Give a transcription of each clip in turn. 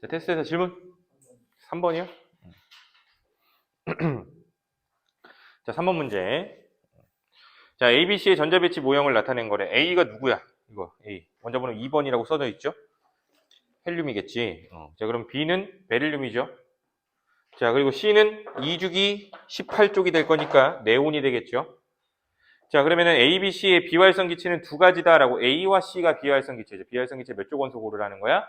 자, 테스트에서 질문 3번이요. 자, 3번 문제. 자, ABC의 전자배치 모형을 나타낸 거래. A가 누구야? 이거 A. 원자번호 2번이라고 써져 있죠? 헬륨이겠지. 자, 그럼 B는 베릴륨이죠. 자, 그리고 C는 2주기 18쪽이 될 거니까 네온이 되겠죠. 자, 그러면은 ABC의 비활성 기체는 두 가지다라고. A와 C가 비활성 기체죠. 비활성 기체 몇 쪽 원소 고르라는 거야?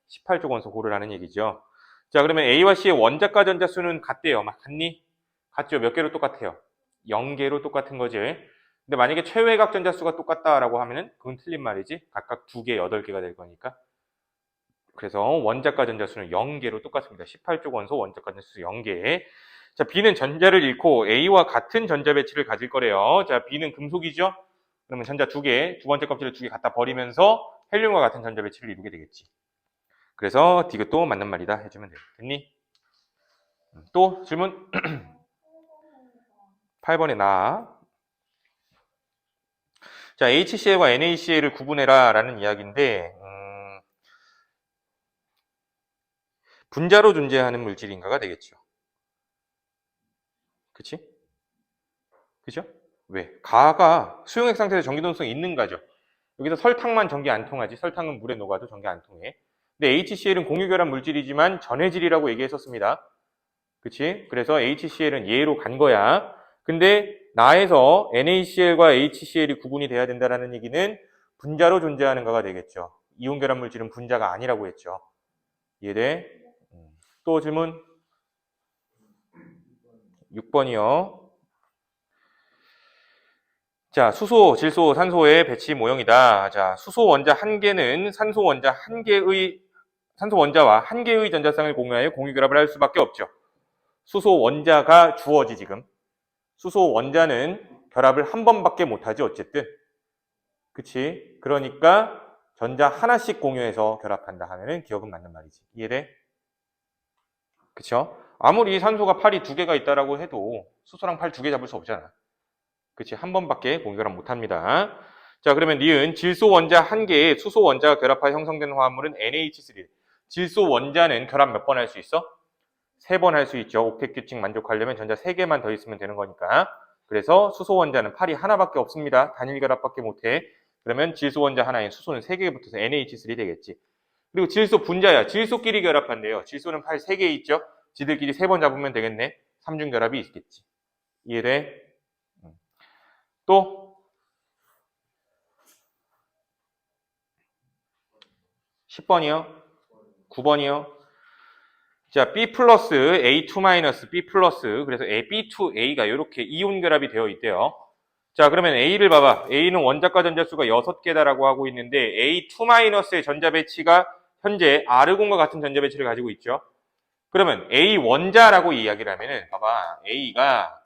18쪽 원소 고르라는 얘기죠. 자, 그러면 A와 C의 원자가 전자수는 같대요. 같니? 같죠. 몇 개로 똑같아요? 0개로 똑같은 거지. 근데 만약에 최외각 전자수가 똑같다라고 하면은 그건 틀린 말이지. 각각 2개, 8개가 될 거니까. 그래서 원자가 전자수는 0개로 똑같습니다. 18쪽 원소 원자가 전자수 0개. 자, B는 전자를 잃고 A와 같은 전자 배치를 가질 거래요. 자, B는 금속이죠? 그러면 전자 2개, 두 번째 껍질을 2개 갖다 버리면서 헬륨과 같은 전자 배치를 이루게 되겠지. 그래서 디귿도 맞는 말이다 해주면 돼. 됐니? 또 질문? 8번에 나. 자, HCl과 NaCl을 구분해라 라는 이야기인데 분자로 존재하는 물질인가가 되겠죠. 그치? 그죠? 왜? 가가 수용액 상태에서 전기동성이 있는 가죠. 여기서 설탕만 전기 안 통하지. 설탕은 물에 녹아도 전기 안 통해. 근데 HCl은 공유결합 물질이지만 전해질이라고 얘기했었습니다. 그치? 그래서 HCl은 얘로 간 거야. 근데 나에서 NaCl과 HCl이 구분이 돼야 된다는 얘기는 분자로 존재하는 거가 되겠죠. 이온결합 물질은 분자가 아니라고 했죠. 이해돼? 또 질문? 6번이요. 자, 수소, 질소, 산소의 배치 모형이다. 자, 수소 원자 한 개는 산소 원자와 한 개의 전자쌍을 공유하여 공유결합을 할 수밖에 없죠. 수소 원자가 주어지 지금. 수소 원자는 결합을 한 번밖에 못하지 어쨌든. 그치? 그러니까 전자 하나씩 공유해서 결합한다 하면은 기억은 맞는 말이지. 이해돼? 그쵸? 아무리 산소가 팔이 2개가 있다라고 해도 수소랑 팔 2개 잡을 수 없잖아. 그치? 한 번밖에 공유결합 못합니다. 자, 그러면 니은 질소 원자 한 개에 수소 원자가 결합하여 형성된 화합물은 NH3. 질소 원자는 결합 몇 번 할 수 있어? 3번 할 수 있죠. 옥텟 규칙 만족하려면 전자 3개만 더 있으면 되는 거니까. 그래서 수소 원자는 팔이 하나밖에 없습니다. 단일 결합밖에 못해. 그러면 질소 원자 하나인 수소는 3개 붙어서 NH3 되겠지. 그리고 질소 분자야. 질소끼리 결합한대요. 질소는 팔 3개 있죠. 지들끼리 3번 잡으면 되겠네. 삼중 결합이 있겠지. 이해돼? 또 10번이요. 9번이요. 자, B 플러스 A2 마이너스 B 플러스 그래서 B2A가 이렇게 이온 결합이 되어 있대요. 자, 그러면 A를 봐봐. A는 원자과 전자수가 6개다라고 하고 있는데 A2 마이너스의 전자 배치가 현재 아르곤과 같은 전자 배치를 가지고 있죠. 그러면 A 원자라고 이야기를 하면은 봐봐. A가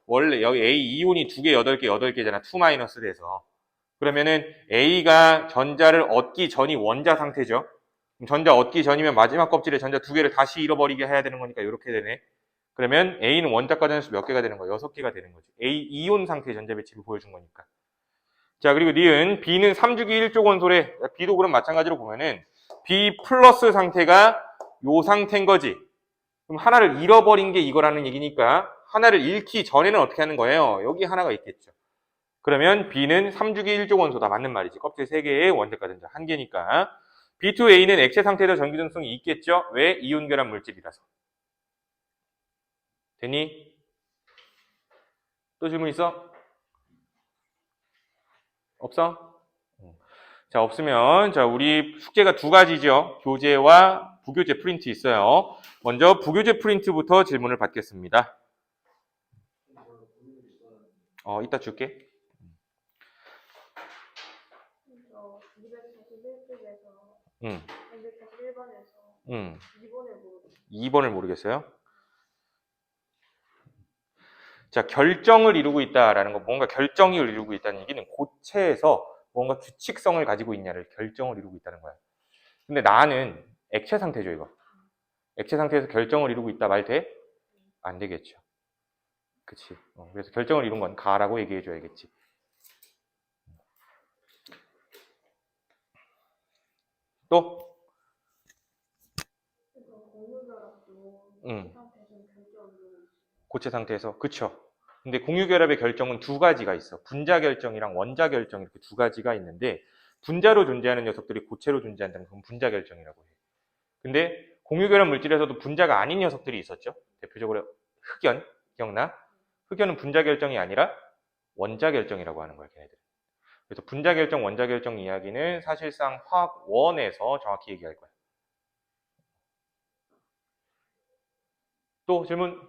원래 여기 A 이온이 2개, 8개, 8개잖아. 2 마이너스 돼서. 그러면은 A가 전자를 얻기 전이 원자 상태죠. 전자 얻기 전이면 마지막 껍질에 전자 2개를 다시 잃어버리게 해야 되는 거니까 이렇게 되네. 그러면 A는 원자과 전자수 몇 개가 되는 거야? 6개가 되는 거지. A 이온 상태의 전자 배치를 보여준 거니까. 자, 그리고 니은 B는 3주기 1쪽 원소래. B도 그럼 마찬가지로 보면은 B 플러스 상태가 요 상태인 거지. 그럼 하나를 잃어버린 게 이거라는 얘기니까 하나를 잃기 전에는 어떻게 하는 거예요? 여기 하나가 있겠죠. 그러면 B는 3주기 1족 원소다. 맞는 말이지. 껍질 3개의 원자과 전자 1개니까. B2A는 액체 상태에서 전기전성이 있겠죠? 왜? 이온 결합 물질이라서. 됐니? 또 질문 있어? 없어? 자, 없으면 자, 우리 숙제가 2가지죠. 교재와 부교재 프린트 있어요. 먼저 부교재 프린트부터 질문을 받겠습니다. 이따 줄게. 241쪽에서 241번에서 2번을 모르겠어요. 자, 결정을 이루고 있다라는 거, 뭔가 결정을 이루고 있다는 얘기는 고체에서 뭔가 규칙성을 가지고 있냐를 결정을 이루고 있다는 거야. 근데 나는 액체 상태죠, 이거. 액체 상태에서 결정을 이루고 있다 말 돼? 안 되겠죠. 그치. 그래서 결정을 이룬 건 가라고 얘기해줘야겠지. 또? 음. 상태에서는 결정을 고체 상태에서 그쵸. 근데 공유결합의 결정은 두 가지가 있어. 분자 결정이랑 원자 결정 이렇게 두 가지가 있는데 분자로 존재하는 녀석들이 고체로 존재한다면 그건 분자 결정이라고 해. 근데 공유결합 물질에서도 분자가 아닌 녀석들이 있었죠. 대표적으로 흑연, 기억나? 흑연은 분자 결정이 아니라 원자 결정이라고 하는 거야, 걔네들. 그래서 분자 결정, 원자 결정 이야기는 사실상 화학원에서 정확히 얘기할 거야. 또 질문?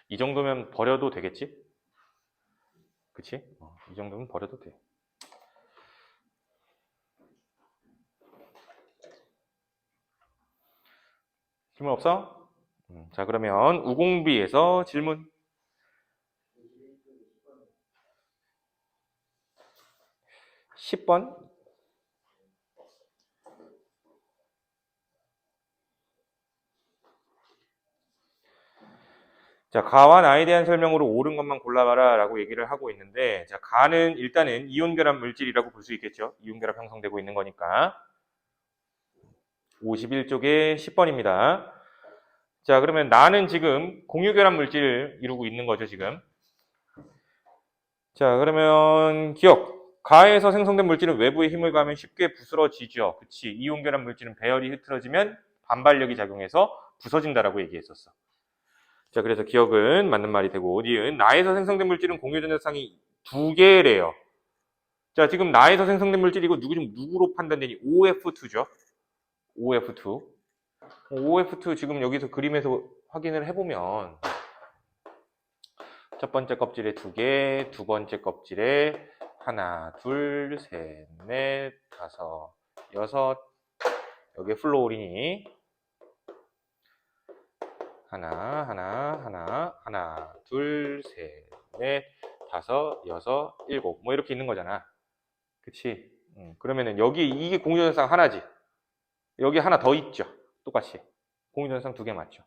이 정도면 버려도 되겠지? 그치? 이 정도면 버려도 돼. 질문 없어? 자, 그러면 우공비에서 질문. 10번. 자, 가와 나에 대한 설명으로 옳은 것만 골라봐라 라고 얘기를 하고 있는데, 자, 가는 일단은 이온결합 물질이라고 볼 수 있겠죠. 이온결합 형성되고 있는 거니까. 51쪽에 10번입니다. 자, 그러면 나는 지금 공유결합 물질을 이루고 있는 거죠, 지금. 자, 그러면 기억. 가에서 생성된 물질은 외부의 힘을 가하면 쉽게 부스러지죠. 그치. 이온결합 물질은 배열이 흐트러지면 반발력이 작용해서 부서진다라고 얘기했었어. 자, 그래서 기억은 맞는 말이 되고, 니은 나에서 생성된 물질은 공유전자쌍이 두 개래요. 자, 지금 나에서 생성된 물질이 이거 누구로 판단되니? OF2죠. OF2. OF2 지금 여기서 그림에서 확인을 해보면 첫 번째 껍질에 두 개, 두 번째 껍질에 하나, 둘, 셋, 넷, 다섯, 여섯. 여기에 플로우린이 하나, 둘, 셋, 넷, 다섯, 여섯, 일곱. 뭐 이렇게 있는 거잖아. 그치? 그러면은 여기 이게 공유전상 하나지. 여기 하나 더 있죠. 똑같이. 공유전상 두 개 맞죠.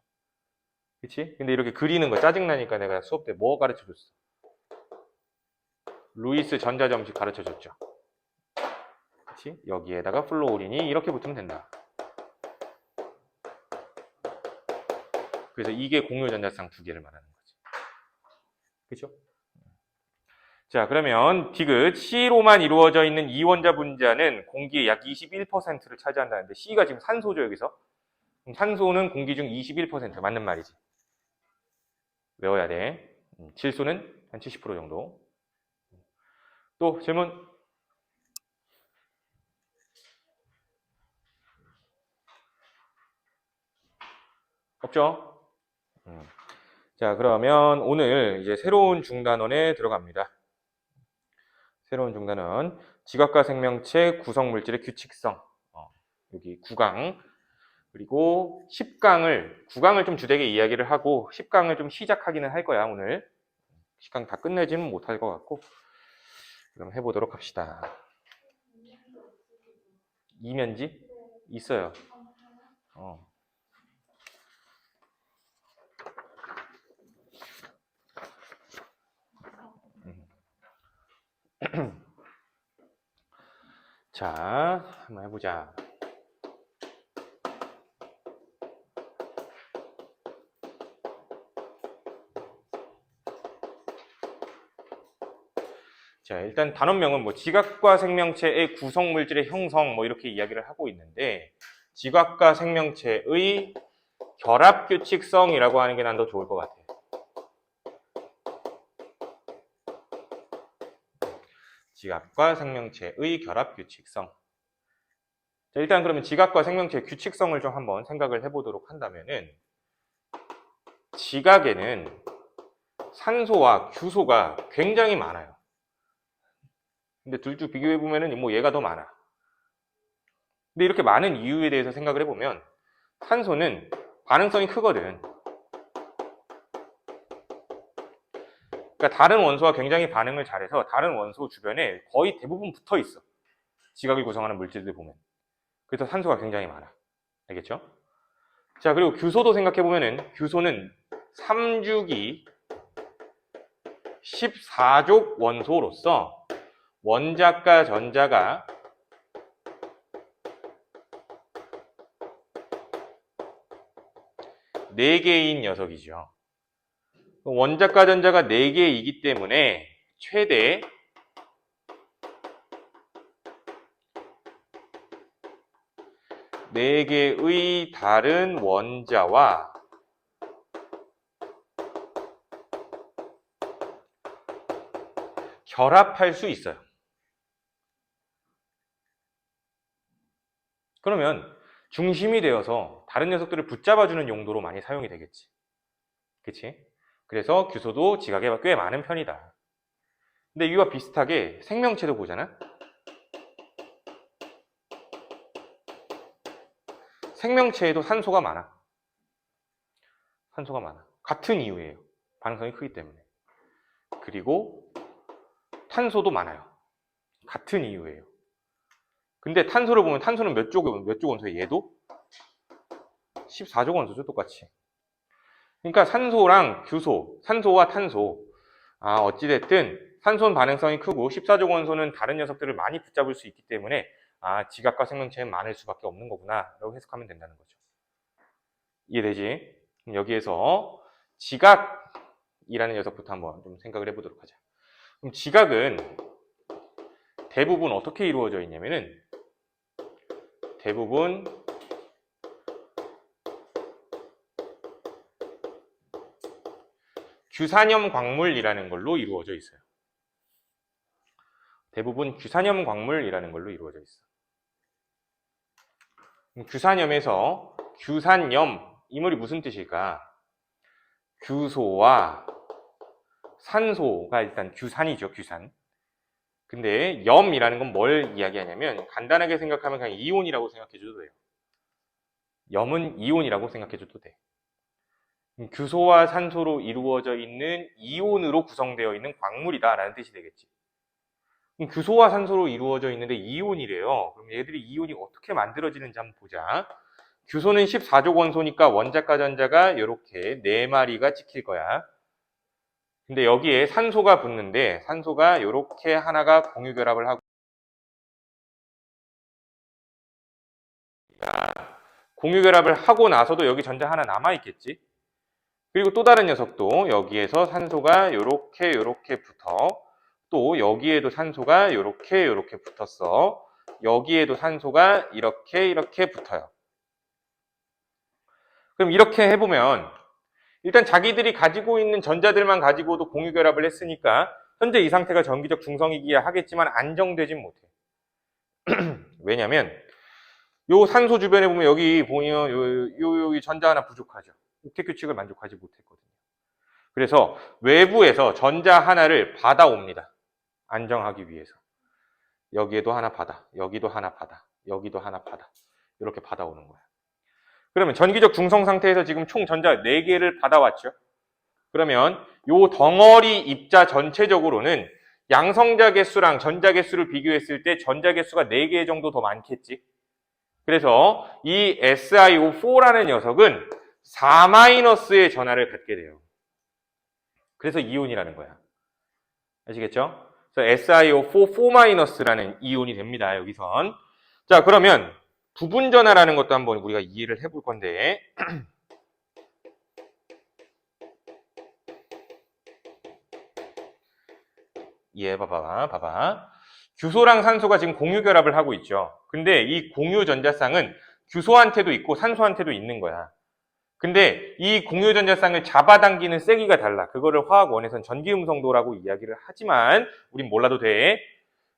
그치? 근데 이렇게 그리는 거 짜증나니까 내가 수업 때 뭐 가르쳐 줬어? 루이스 전자점식 가르쳐 줬죠. 그치? 여기에다가 플로우린이 이렇게 붙으면 된다. 그래서 이게 공유전자쌍 두 개를 말하는 거지. 그쵸? 자, 그러면 디귿 C로만 이루어져 있는 이원자 분자는 공기의 약 21%를 차지한다는데 C가 지금 산소죠, 여기서. 그럼 산소는 공기 중 21% 맞는 말이지. 외워야 돼. 질소는 한 70% 정도. 또 질문? 없죠? 자, 그러면 오늘 이제 새로운 중단원에 들어갑니다. 새로운 중단원. 지각과 생명체 구성물질의 규칙성. 여기 9강. 그리고 10강을, 9강을 좀 주되게 이야기를 하고 10강을 좀 시작하기는 할 거야, 오늘. 10강 다 끝내지는 못할 것 같고. 그럼 해보도록 합시다. 이면지? 있어요. 자, 한번 해보자. 자, 일단 단원명은 뭐 지각과 생명체의 구성물질의 형성 뭐 이렇게 이야기를 하고 있는데 지각과 생명체의 결합규칙성이라고 하는 게 난 더 좋을 것 같아. 지각과 생명체의 결합규칙성. 자, 일단 그러면 지각과 생명체의 규칙성을 좀 한번 생각을 해보도록 한다면은 지각에는 산소와 규소가 굉장히 많아요. 근데 둘 중 비교해보면은 뭐 얘가 더 많아. 근데 이렇게 많은 이유에 대해서 생각을 해보면 산소는 반응성이 크거든. 그러니까 다른 원소와 굉장히 반응을 잘해서 다른 원소 주변에 거의 대부분 붙어 있어. 지각을 구성하는 물질들 보면. 그래서 산소가 굉장히 많아. 알겠죠? 자, 그리고 규소도 생각해보면은, 규소는 3주기 14족 원소로서 원자과 전자가 네 개인 녀석이죠. 원자과 전자가 4개이기 때문에 최대 4개의 다른 원자와 결합할 수 있어요. 그러면 중심이 되어서 다른 녀석들을 붙잡아주는 용도로 많이 사용이 되겠지. 그치? 그래서 규소도 지각에 꽤 많은 편이다. 근데 이와 비슷하게 생명체도 보잖아? 생명체에도 산소가 많아. 산소가 많아. 같은 이유예요. 반응성이 크기 때문에. 그리고 탄소도 많아요. 같은 이유예요. 근데 탄소를 보면 탄소는 몇 족 원소예요? 얘도 14족 원소죠, 똑같이. 그러니까 산소랑 규소, 산소와 탄소. 어찌됐든 산소는 반응성이 크고 14족 원소는 다른 녀석들을 많이 붙잡을 수 있기 때문에 지각과 생명체는 많을 수밖에 없는 거구나 라고 해석하면 된다는 거죠. 이해되지? 그럼 여기에서 지각이라는 녀석부터 한번 좀 생각을 해보도록 하자. 그럼 지각은 대부분 어떻게 이루어져 있냐면은 대부분 규산염 광물이라는 걸로 이루어져 있어요. 대부분 규산염 광물이라는 걸로 이루어져 있어. 규산염에서 규산염, 이 말이 무슨 뜻일까? 규소와 산소가 일단 규산이죠, 규산. 근데 염이라는 건 뭘 이야기하냐면 간단하게 생각하면 그냥 이온이라고 생각해줘도 돼요. 염은 이온이라고 생각해줘도 돼. 규소와 산소로 이루어져 있는 이온으로 구성되어 있는 광물이다라는 뜻이 되겠지. 규소와 산소로 이루어져 있는데 이온이래요. 그럼 얘들이 이온이 어떻게 만들어지는지 한번 보자. 규소는 14족 원소니까 원자과 전자가 이렇게 4마리가 찍힐 거야. 근데 여기에 산소가 붙는데 산소가 이렇게 하나가 공유결합을 하고 공유결합을 하고 나서도 여기 전자 하나 남아있겠지. 그리고 또 다른 녀석도 여기에서 산소가 요렇게 붙어. 또 여기에도 산소가 요렇게 붙었어. 여기에도 산소가 이렇게 붙어요. 그럼 이렇게 해보면 일단 자기들이 가지고 있는 전자들만 가지고도 공유결합을 했으니까 현재 이 상태가 전기적 중성이기야 하겠지만 안정되진 못해. 왜냐면 요 산소 주변에 보면 여기 보면 여기 전자 하나 부족하죠. 옥텟 규칙을 만족하지 못했거든요. 그래서 외부에서 전자 하나를 받아옵니다. 안정하기 위해서. 여기에도 하나 받아, 여기도 하나 받아, 여기도 하나 받아. 이렇게 받아오는 거야. 그러면 전기적 중성 상태에서 지금 총 전자 4개를 받아왔죠. 그러면 요 덩어리 입자 전체적으로는 양성자 개수랑 전자 개수를 비교했을 때 전자 개수가 4개 정도 더 많겠지. 그래서 이 SiO4라는 녀석은 4-의 전하를 갖게 돼요. 그래서 이온이라는 거야. 아시겠죠? 그래서 SiO4 4-라는 이온이 됩니다. 여기선. 자, 그러면 부분 전하라는 것도 한번 우리가 이해를 해볼 건데 봐봐. 규소랑 산소가 지금 공유 결합을 하고 있죠. 근데 이 공유 전자쌍은 규소한테도 있고 산소한테도 있는 거야. 근데 이 공유 전자쌍을 잡아당기는 세기가 달라. 그거를 화학원에서는 전기음성도라고 이야기를 하지만 우린 몰라도 돼.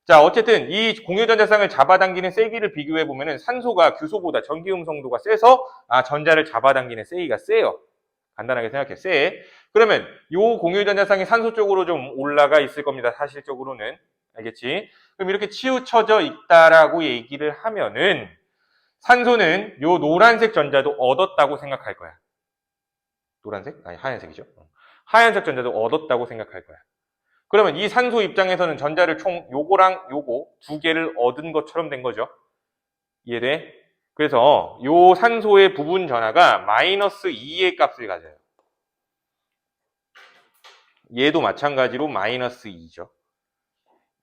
자, 어쨌든 이 공유 전자쌍을 잡아당기는 세기를 비교해 보면은 산소가 규소보다 전기음성도가 세서 전자를 잡아당기는 세기가 세요. 간단하게 생각해. 세. 그러면 요 공유 전자쌍이 산소 쪽으로 좀 올라가 있을 겁니다. 사실적으로는. 알겠지? 그럼 이렇게 치우쳐져 있다라고 얘기를 하면은 산소는 요 노란색 전자도 얻었다고 생각할 거야. 노란색? 아니, 하얀색이죠. 하얀색 전자도 얻었다고 생각할 거야. 그러면 이 산소 입장에서는 전자를 총 요거랑 요거 2개를 얻은 것처럼 된 거죠. 이해돼? 그래서 요 산소의 부분 전하가 마이너스 2의 값을 가져요. 얘도 마찬가지로 마이너스 2죠.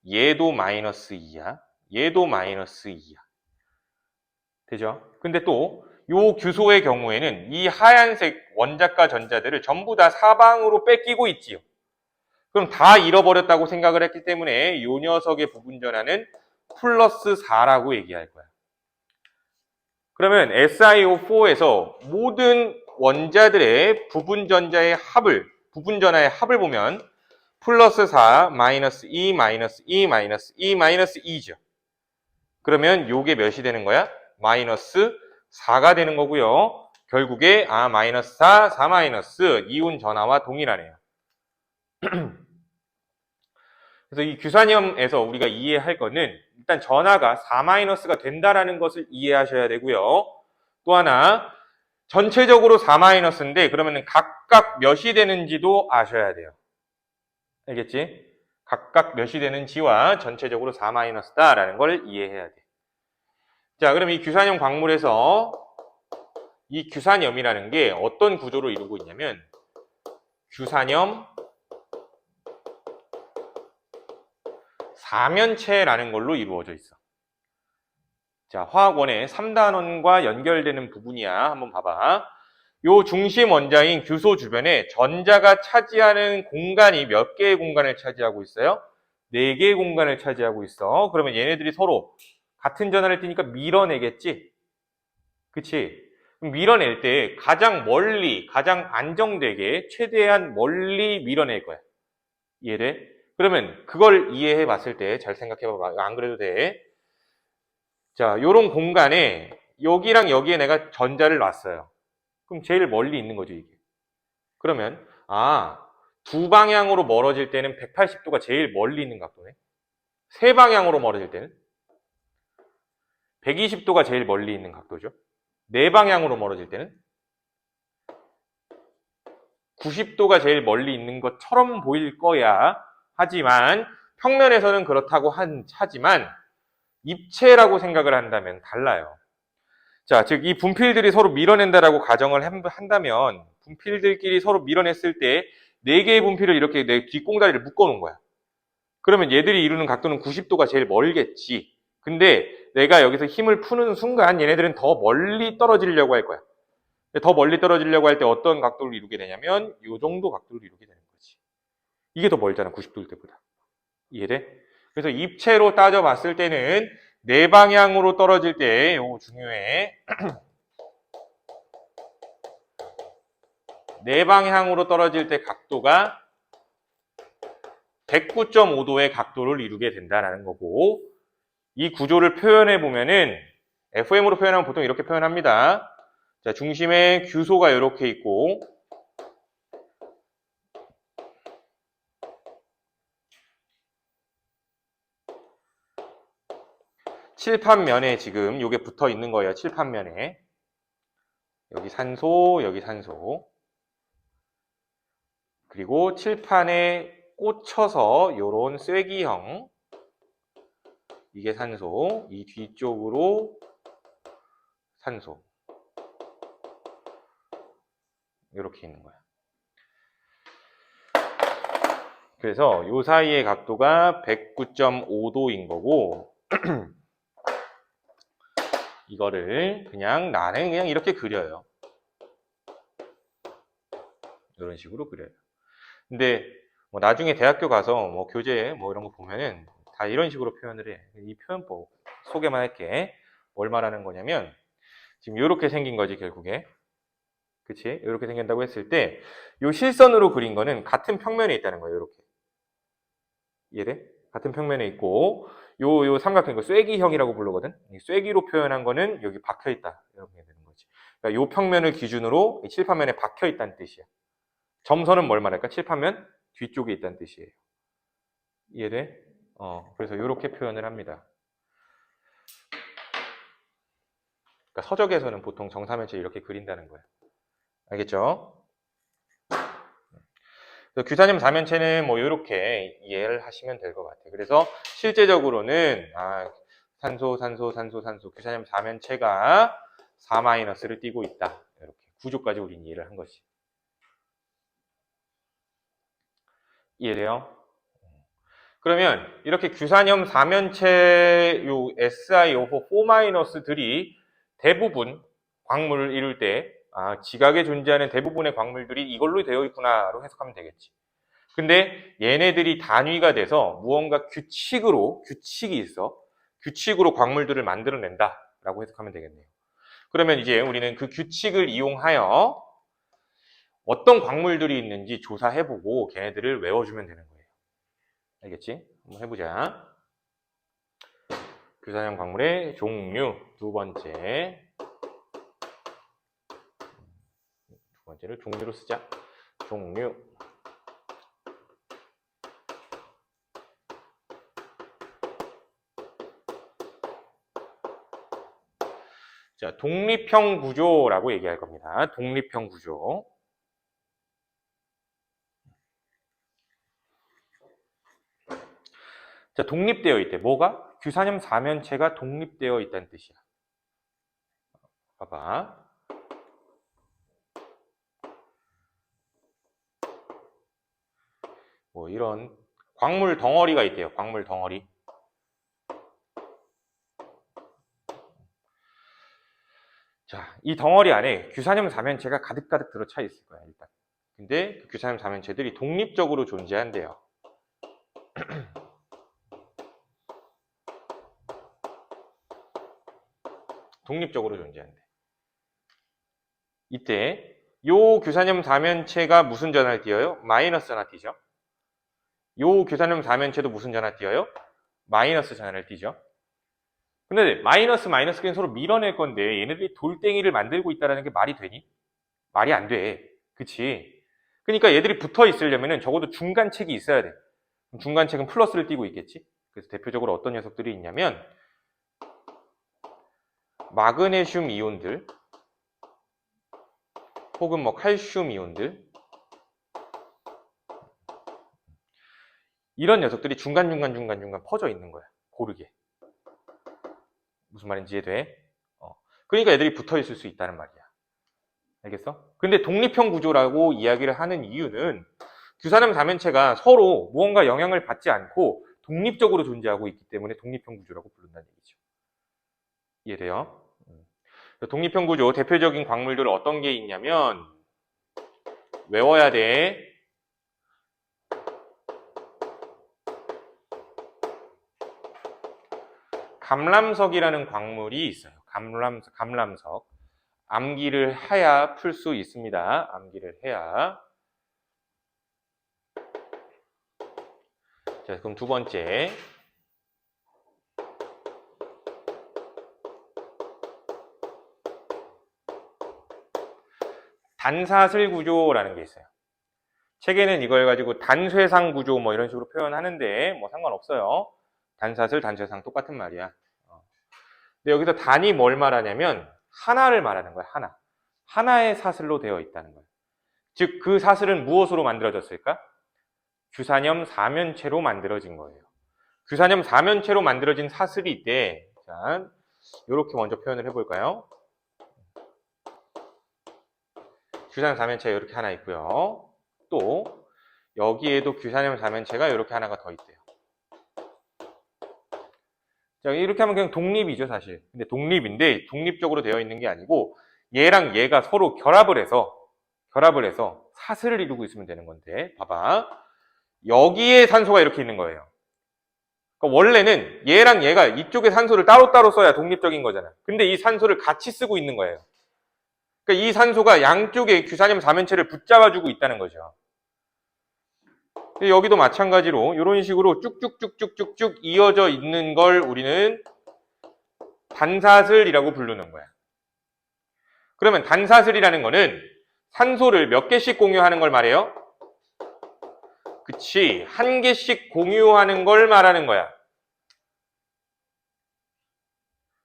얘도 마이너스 2야. 얘도 마이너스 2야. 되죠? 근데 또 요 규소의 경우에는 이 하얀색 원자과 전자들을 전부 다 사방으로 뺏기고 있지요. 그럼 다 잃어버렸다고 생각을 했기 때문에 요 녀석의 부분 전하는 플러스 4라고 얘기할 거야. 그러면 SiO4에서 모든 원자들의 부분 전자의 합을, 부분 전하의 합을 보면 플러스 4, 마이너스 2, 마이너스 2, 마이너스 2, 마이너스 2죠. 그러면 요게 몇이 되는 거야? 마이너스 4가 되는 거고요. 결국에 마이너스 4, 4 마이너스 이온 전하와 동일하네요. 그래서 이 규산염에서 우리가 이해할 거는 일단 전하가 4 마이너스가 된다라는 것을 이해하셔야 되고요. 또 하나 전체적으로 4 마이너스인데 그러면 각각 몇이 되는지도 아셔야 돼요. 알겠지? 각각 몇이 되는지와 전체적으로 4 마이너스다라는 걸 이해해야 돼. 자, 그럼 이 규산염 광물에서 이 규산염이라는 게 어떤 구조를 이루고 있냐면 규산염 사면체라는 걸로 이루어져 있어. 자, 화학원의 3단원과 연결되는 부분이야. 한번 봐봐. 요 중심 원자인 규소 주변에 전자가 차지하는 공간이 몇 개의 공간을 차지하고 있어요? 4개의 공간을 차지하고 있어. 그러면 얘네들이 서로 같은 전하를 띠니까 밀어내겠지? 그치? 밀어낼 때 가장 멀리, 가장 안정되게 최대한 멀리 밀어낼 거야. 이해돼? 그러면 그걸 이해해 봤을 때 잘 생각해 봐봐. 안 그래도 돼. 자, 요런 공간에 여기랑 여기에 내가 전자를 놨어요. 그럼 제일 멀리 있는 거죠, 이게. 그러면 두 방향으로 멀어질 때는 180도가 제일 멀리 있는 각도네. 세 방향으로 멀어질 때는 120도가 제일 멀리 있는 각도죠. 네 방향으로 멀어질 때는 90도가 제일 멀리 있는 것처럼 보일 거야. 하지만 평면에서는 그렇다고 하지만 입체라고 생각을 한다면 달라요. 자, 즉 이 분필들이 서로 밀어낸다라고 가정을 한다면 분필들끼리 서로 밀어냈을 때 4개의 분필을 이렇게 내 뒷공다리를 묶어 놓은 거야. 그러면 얘들이 이루는 각도는 90도가 제일 멀겠지. 근데 내가 여기서 힘을 푸는 순간 얘네들은 더 멀리 떨어지려고 할 거야. 더 멀리 떨어지려고 할 때 어떤 각도를 이루게 되냐면 이 정도 각도를 이루게 되는 거지. 이게 더 멀잖아, 90도일 때보다. 이해돼? 그래서 입체로 따져봤을 때는 네 방향으로 떨어질 때 요거 중요해. 네 방향으로 떨어질 때 각도가 109.5도의 각도를 이루게 된다는 거고, 이 구조를 표현해 보면은 FM으로 표현하면 보통 이렇게 표현합니다. 자, 중심에 규소가 이렇게 있고 칠판면에 지금 요게 붙어 있는 거예요. 칠판면에. 여기 산소, 여기 산소. 그리고 칠판에 꽂혀서 요런 쐐기형, 이게 산소, 이 뒤쪽으로 산소. 이렇게 있는 거야. 그래서 요 사이의 각도가 109.5도인 거고 이거를 나는 그냥 이렇게 그려요. 이런 식으로 그려요. 근데 뭐 나중에 대학교 가서 뭐 교재 뭐 이런 거 보면은 다 이런 식으로 표현을 해. 이 표현법 소개만 할게. 뭘 말하는 거냐면 지금 이렇게 생긴 거지 결국에. 그치? 이렇게 생긴다고 했을 때 이 실선으로 그린 거는 같은 평면에 있다는 거예요. 이렇게. 이해돼? 같은 평면에 있고 요 삼각형, 이거 쐐기형이라고 부르거든. 이 쐐기로 표현한 거는 여기 박혀 있다. 이렇게 되는 거지. 그러니까 요 평면을 기준으로 이 칠판면에 박혀 있다는 뜻이야. 점선은 뭘 말할까? 칠판면 뒤쪽에 있다는 뜻이에요. 이해돼? 그래서 이렇게 표현을 합니다. 그러니까 서적에서는 보통 정사면체 이렇게 그린다는 거예요. 알겠죠? 규산염 사면체는 뭐 이렇게 이해를 하시면 될 것 같아요. 그래서 실제적으로는 산소, 규산염 사면체가 4-를 띄고 있다. 이렇게 구조까지 우리는 이해를 한 것이. 이해돼요? 그러면 이렇게 규산염 4면체 요 SiO4-4-들이 대부분 광물을 이룰 때 지각에 존재하는 대부분의 광물들이 이걸로 되어 있구나로 해석하면 되겠지. 근데 얘네들이 단위가 돼서 무언가 규칙이 있어. 규칙으로 광물들을 만들어낸다라고 해석하면 되겠네요. 그러면 이제 우리는 그 규칙을 이용하여 어떤 광물들이 있는지 조사해보고 걔네들을 외워주면 되는 거예요. 알겠지? 한번 해보자. 규산염 광물의 종류 두 번째를 종류로 쓰자. 종류. 자, 독립형 구조라고 얘기할 겁니다. 독립형 구조. 자, 독립되어 있대. 뭐가? 규산염 4면체가 독립되어 있다는 뜻이야. 봐봐. 뭐 이런 광물 덩어리가 있대요. 광물 덩어리. 자, 이 덩어리 안에 규산염 4면체가 가득가득 들어차 있을 거야, 일단. 근데 규산염 4면체들이 독립적으로 존재한대요. 독립적으로 존재한대. 이때 요 규산염 4면체가 무슨 전하를 띄어요? 마이너스 전하 띄죠. 요 규산염 4면체도 무슨 전하 띄어요? 마이너스 전하를 띄죠. 근데 마이너스 그냥 서로 밀어낼 건데 얘네들이 돌덩이를 만들고 있다는 게 말이 되니? 말이 안 돼. 그치? 그러니까 얘들이 붙어 있으려면 적어도 중간책이 있어야 돼. 중간책은 플러스를 띄고 있겠지? 그래서 대표적으로 어떤 녀석들이 있냐면 마그네슘 이온들 혹은 뭐 칼슘 이온들 이런 녀석들이 중간중간 퍼져 있는 거야. 고르게. 무슨 말인지 이해돼? 그러니까 애들이 붙어 있을 수 있다는 말이야. 알겠어? 근데 독립형 구조라고 이야기를 하는 이유는 규산염 4면체가 서로 무언가 영향을 받지 않고 독립적으로 존재하고 있기 때문에 독립형 구조라고 부른다는 얘기죠. 이해돼요? 독립형 구조 대표적인 광물들 어떤 게 있냐면 외워야 돼. 감람석이라는 광물이 있어요. 감람석. 암기를 해야 풀 수 있습니다. 암기를 해야. 자, 그럼 두 번째. 단사슬 구조라는 게 있어요. 책에는 이걸 가지고 단쇄상 구조 뭐 이런 식으로 표현하는데 뭐 상관없어요. 단사슬, 단쇄상 똑같은 말이야. 근데 여기서 단이 뭘 말하냐면 하나를 말하는 거야. 하나의 사슬로 되어 있다는 거야. 즉 그 사슬은 무엇으로 만들어졌을까? 규산염 4면체로 만들어진 거예요. 규산염 4면체로 만들어진 사슬이 있대. 자, 이렇게 먼저 표현을 해볼까요? 규산염 4면체가 이렇게 하나 있고요. 또 여기에도 규산염 4면체가 이렇게 하나가 더 있대요. 자, 이렇게 하면 그냥 독립이죠, 사실. 근데 독립인데 독립적으로 되어 있는 게 아니고 얘랑 얘가 서로 결합을 해서 사슬을 이루고 있으면 되는 건데 봐봐. 여기에 산소가 이렇게 있는 거예요. 그러니까 원래는 얘랑 얘가 이쪽에 산소를 따로따로 써야 독립적인 거잖아. 근데 이 산소를 같이 쓰고 있는 거예요. 그러니까 이 산소가 양쪽에 규산염 4면체를 붙잡아주고 있다는 거죠. 여기도 마찬가지로 이런 식으로 쭉쭉쭉쭉쭉쭉 이어져 있는 걸 우리는 단사슬이라고 부르는 거야. 그러면 단사슬이라는 거는 산소를 몇 개씩 공유하는 걸 말해요? 그치, 한 개씩 공유하는 걸 말하는 거야.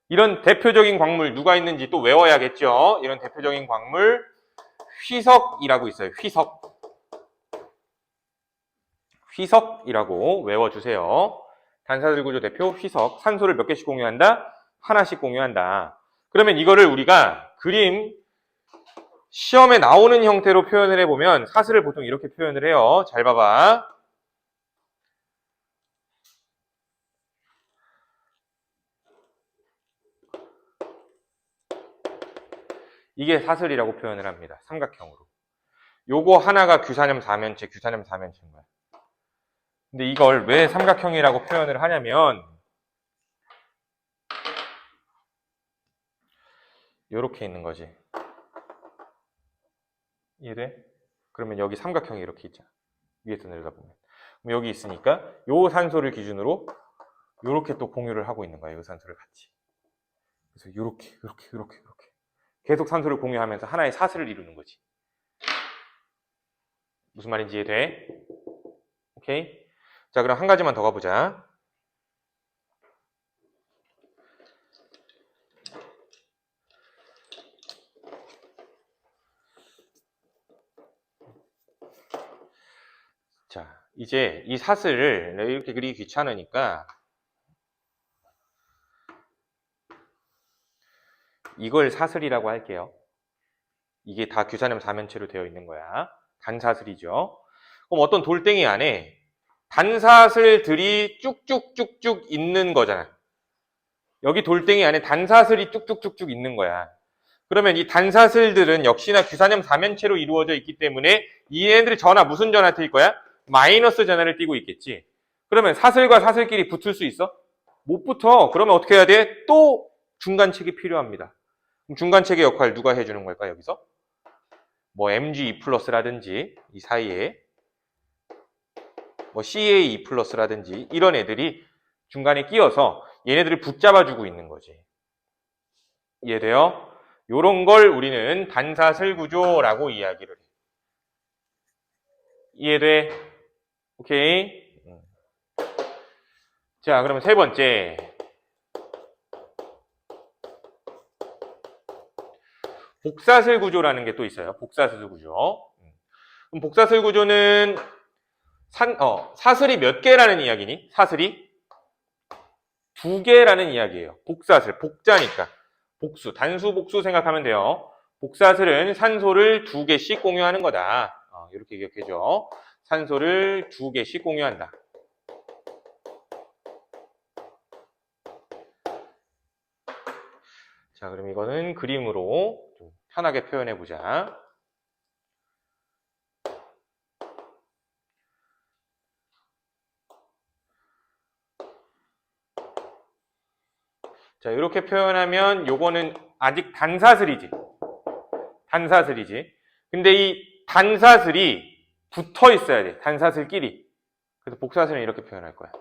이런 대표적인 광물 누가 있는지 또 외워야겠죠. 이런 대표적인 광물 휘석이라고 있어요. 휘석이라고 외워주세요. 단사슬 구조 대표 휘석. 산소를 몇 개씩 공유한다? 하나씩 공유한다. 그러면 이거를 우리가 그림 시험에 나오는 형태로 표현을 해보면 사슬을 보통 이렇게 표현을 해요. 잘 봐봐. 이게 사슬이라고 표현을 합니다. 삼각형으로. 요거 하나가 규사념 4면체, 규사념 4면체인 거야. 근데 이걸 왜 삼각형이라고 표현을 하냐면 요렇게 있는 거지. 이해돼? 그러면 여기 삼각형이 이렇게 있잖아. 위에서 내려다보면. 그럼 여기 있으니까 요 산소를 기준으로 요렇게 또 공유를 하고 있는 거야. 요 산소를 같이. 그래서 요렇게 계속 산소를 공유하면서 하나의 사슬을 이루는 거지. 무슨 말인지 이해돼? 오케이? 자, 그럼 한 가지만 더 가보자. 자, 이제 이 사슬을 이렇게 그리기 귀찮으니까 이걸 사슬이라고 할게요. 이게 다 규사념 4면체로 되어 있는 거야. 단사슬이죠. 그럼 어떤 돌덩이 안에 단사슬들이 쭉쭉쭉쭉 있는 거잖아. 여기 돌덩이 안에 단사슬이 쭉쭉쭉쭉 있는 거야. 그러면 이 단사슬들은 역시나 규사념 4면체로 이루어져 있기 때문에 이 애들이 전하 무슨 전하 튈 거야? 마이너스 전하를 띠고 있겠지. 그러면 사슬과 사슬끼리 붙을 수 있어? 못 붙어. 그러면 어떻게 해야 돼? 또 중간책이 필요합니다. 그럼 중간책의 역할 누가 해주는 걸까 여기서? 뭐 MG2 플러스라든지 이 사이에 뭐 CA2 플러스라든지 이런 애들이 중간에 끼어서 얘네들을 붙잡아주고 있는 거지. 이해돼요? 요런 걸 우리는 단사슬 구조라고 이야기를 해. 이해돼? 오케이? 자, 그러면 세 번째. 복사슬 구조라는 게 또 있어요. 복사슬 구조. 그럼 복사슬 구조는 사슬이 몇 개라는 이야기니? 사슬이 2개라는 이야기예요. 복사슬, 복자니까. 복수, 단수, 복수 생각하면 돼요. 복사슬은 산소를 2개씩 공유하는 거다. 이렇게 기억해줘. 산소를 2개씩 공유한다. 자, 그럼 이거는 그림으로 좀 편하게 표현해 보자. 자, 이렇게 표현하면 요거는 아직 단사슬이지. 단사슬이지. 근데 이 단사슬이 붙어 있어야 돼. 단사슬끼리. 그래서 복사슬은 이렇게 표현할 거야.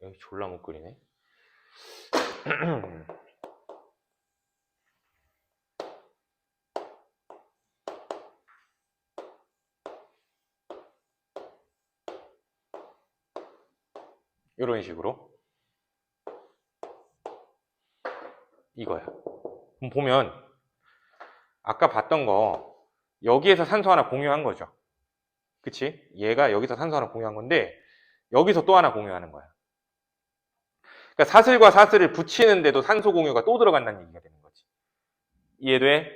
여기 졸라 못 그리네. 이런 식으로. 이거야. 그럼 보면 아까 봤던 거 여기에서 산소 하나 공유한 거죠. 그치? 얘가 여기서 산소 하나 공유한 건데 여기서 또 하나 공유하는 거야. 그러니까 사슬과 사슬을 붙이는데도 산소 공유가 또 들어간다는 얘기가 되는 거지. 이해돼?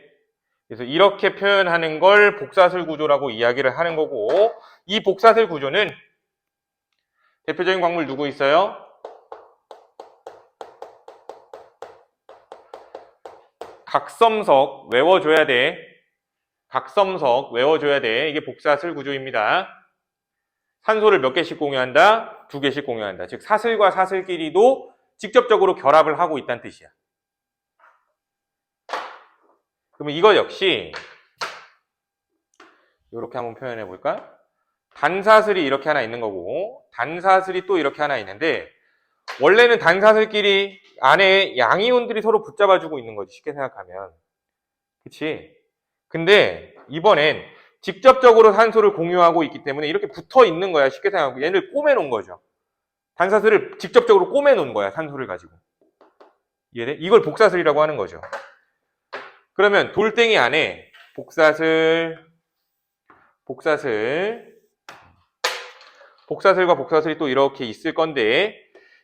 그래서 이렇게 표현하는 걸 복사슬 구조라고 이야기를 하는 거고, 이 복사슬 구조는 대표적인 광물 누구 있어요? 각섬석 외워줘야 돼. 각섬석 외워줘야 돼. 이게 복사슬 구조입니다. 산소를 몇 개씩 공유한다? 2개씩 공유한다. 즉 사슬과 사슬끼리도 직접적으로 결합을 하고 있다는 뜻이야. 그러면 이거 역시 이렇게 한번 표현해 볼까? 단사슬이 이렇게 하나 있는 거고 단사슬이 또 이렇게 하나 있는데 원래는 단사슬끼리 안에 양이온들이 서로 붙잡아주고 있는 거지. 쉽게 생각하면. 그치? 근데 이번엔 직접적으로 산소를 공유하고 있기 때문에 이렇게 붙어 있는 거야. 쉽게 생각하고 얘를 꼬매놓은 거죠. 단사슬을 직접적으로 꼬매놓은 거야. 산소를 가지고. 이해돼? 이걸 복사슬이라고 하는 거죠. 그러면 돌덩이 안에 복사슬과 복사슬이 또 이렇게 있을 건데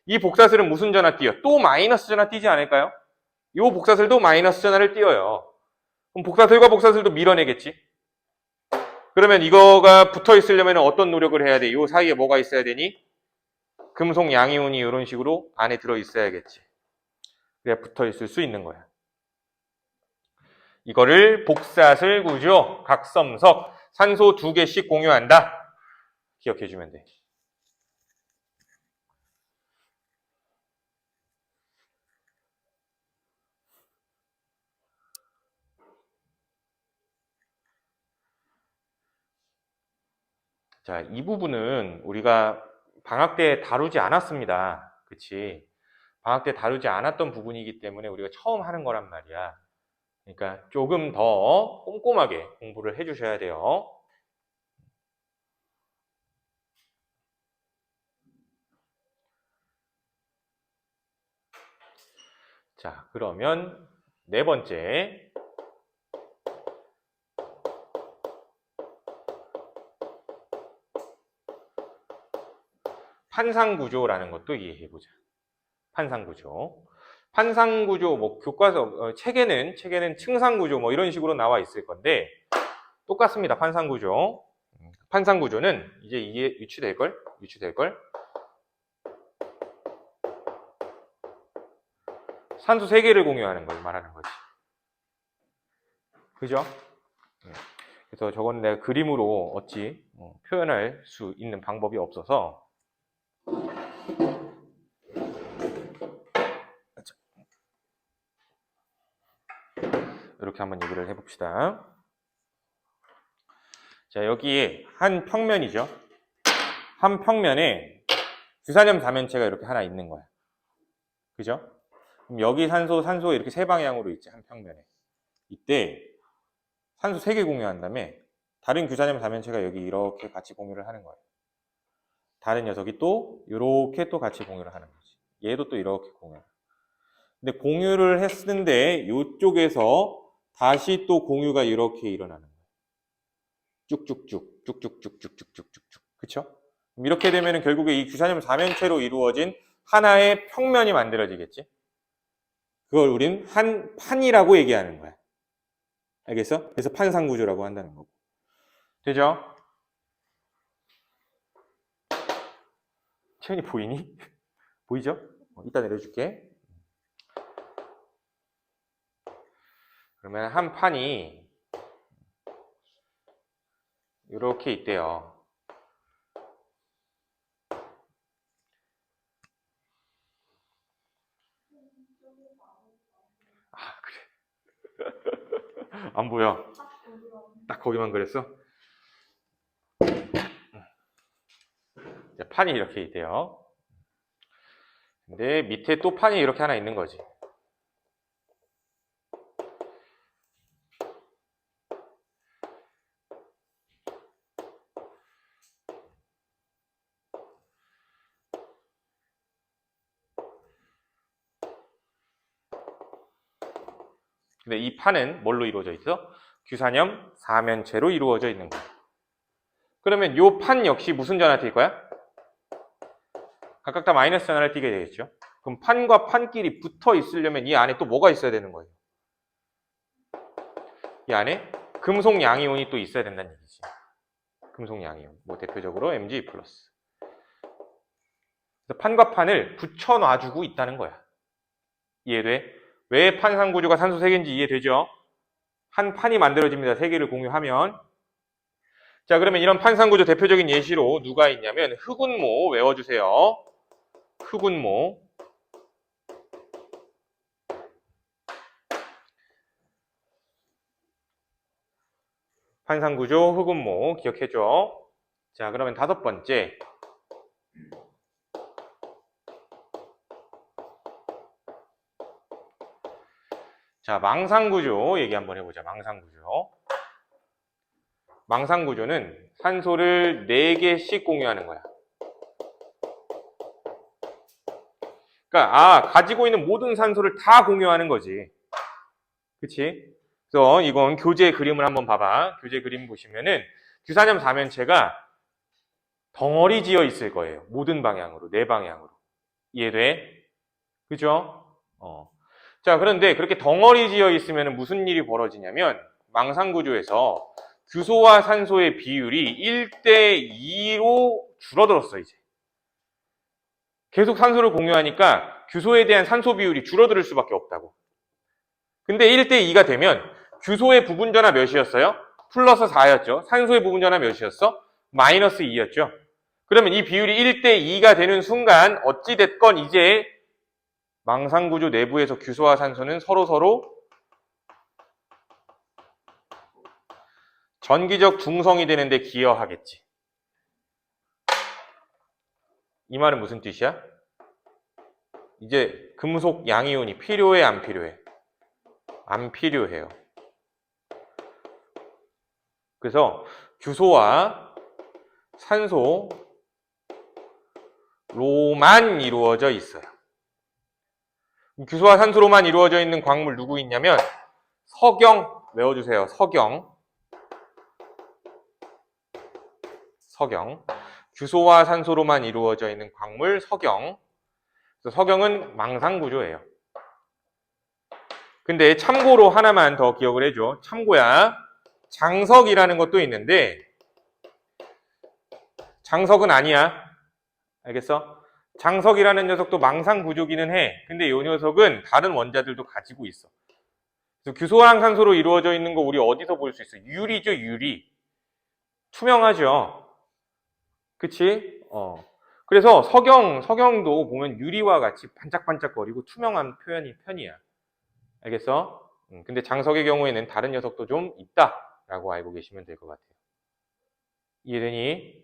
이 복사슬은 무슨 전화 띄어? 또 마이너스 전화 띄지 않을까요? 이 복사슬도 마이너스 전화를 띄어요. 그럼 복사슬과 복사슬도 밀어내겠지? 그러면 이거가 붙어 있으려면 어떤 노력을 해야 돼? 이 사이에 뭐가 있어야 되니? 금속 양이온이 이런 식으로 안에 들어 있어야겠지. 그래야 붙어 있을 수 있는 거야. 이거를 복사슬 구조, 각섬석, 산소 2개씩 공유한다. 기억해 주면 돼. 자, 이 부분은 우리가 방학 때 다루지 않았습니다. 그치? 방학 때 다루지 않았던 부분이기 때문에 우리가 처음 하는 거란 말이야. 그러니까 조금 더 꼼꼼하게 공부를 해 주셔야 돼요. 자, 그러면 네 번째. 판상구조라는 것도 이해해 보자. 판상구조. 판상구조, 뭐, 교과서, 책에는 층상구조, 뭐, 이런 식으로 나와 있을 건데, 똑같습니다. 판상구조. 판상구조는 이제 이해, 유추될걸? 산소 3개를 공유하는 걸 말하는 거지. 그죠? 그래서 저건 내가 그림으로 어찌 표현할 수 있는 방법이 없어서 이렇게 한번 얘기를 해봅시다. 자, 여기에 한 평면이죠. 한 평면에 규산염 다면체가 이렇게 하나 있는 거야. 그죠? 그럼 여기 산소 이렇게 세 방향으로 있지, 한 평면에. 이때 산소 3개 공유한 다음에 다른 규산염 다면체가 여기 이렇게 같이 공유를 하는 거예요. 다른 녀석이 또 이렇게 또 같이 공유를 하는 거지. 얘도 또 이렇게 공유. 근데 공유를 했는데 이쪽에서 다시 또 공유가 이렇게 일어나는 거예요. 쭉쭉쭉. 그쵸? 이렇게 되면 결국에 이 규산염 다면체로 이루어진 하나의 평면이 만들어지겠지? 그걸 우린 한 판이라고 얘기하는 거야. 알겠어? 그래서 판상구조라고 한다는 거고. 되죠? 채연이 보이니? 보이죠? 이따 내려줄게. 그러면 한 판이 이렇게 있대요. 아, 그래. 안 보여. 딱 거기만 그랬어? 판이 이렇게 있대요. 근데 밑에 또 판이 이렇게 하나 있는 거지. 근데 이 판은 뭘로 이루어져 있어? 규산염 사면체로 이루어져 있는 거야. 그러면 이 판 역시 무슨 전화 띌 거야? 각각 다 마이너스 전화를 띄게 되겠죠. 그럼 판과 판끼리 붙어 있으려면 이 안에 또 뭐가 있어야 되는 거예요? 이 안에 금속 양이온이 또 있어야 된다는 얘기지. 금속 양이온. 뭐 대표적으로 Mg+. 그래서 판과 판을 붙여 놔주고 있다는 거야. 이해돼? 왜 판상구조가 산소 3개인지 이해되죠? 한 판이 만들어집니다. 3개를 공유하면. 자, 그러면 이런 판상구조 대표적인 예시로 누가 있냐면 흑운모 외워주세요. 흑운모. 판상구조 흑운모 기억해줘. 자, 그러면 5번째. 자, 망상구조 얘기 한번 해보자. 망상구조. 망상구조는 산소를 4개씩 공유하는 거야. 그러니까 가지고 있는 모든 산소를 다 공유하는 거지. 그치? 그래서 이건 교재 그림을 한번 봐봐. 교재 그림 보시면은 규사념 4면체가 덩어리 지어 있을 거예요. 모든 방향으로, 네 방향으로. 이해돼? 그죠? 자, 그런데 그렇게 덩어리 지어 있으면 무슨 일이 벌어지냐면 망상구조에서 규소와 산소의 비율이 1대2로 줄어들었어, 이제. 계속 산소를 공유하니까 규소에 대한 산소 비율이 줄어들 수밖에 없다고. 근데 1대2가 되면 규소의 부분전화 몇이었어요? 플러스 4였죠. 산소의 부분전화 몇이었어? 마이너스 2였죠. 그러면 이 비율이 1대2가 되는 순간 어찌됐건 이제 망상구조 내부에서 규소와 산소는 서로서로 전기적 중성이 되는데 기여하겠지. 이 말은 무슨 뜻이야? 이제 금속 양이온이 필요해, 안 필요해? 안 필요해요. 그래서 규소와 산소로만 이루어져 있어요. 규소와 산소로만 이루어져 있는 광물 누구 있냐면 석영, 외워주세요. 석영. 규소와 산소로만 이루어져 있는 광물 석영. 그래서 석영은 망상구조예요. 근데 참고로 하나만 더 기억을 해줘. 참고야. 장석이라는 것도 있는데 장석은 아니야. 알겠어? 장석이라는 녀석도 망상구조기는 해. 근데 이 녀석은 다른 원자들도 가지고 있어. 그래서 규소랑 산소로 이루어져 있는 거 우리 어디서 볼 수 있어? 유리죠, 유리. 투명하죠. 그치? 그래서 석영도 보면 유리와 같이 반짝반짝거리고 투명한 편이야. 알겠어? 근데 장석의 경우에는 다른 녀석도 좀 있다라고 알고 계시면 될 것 같아요. 이해되니?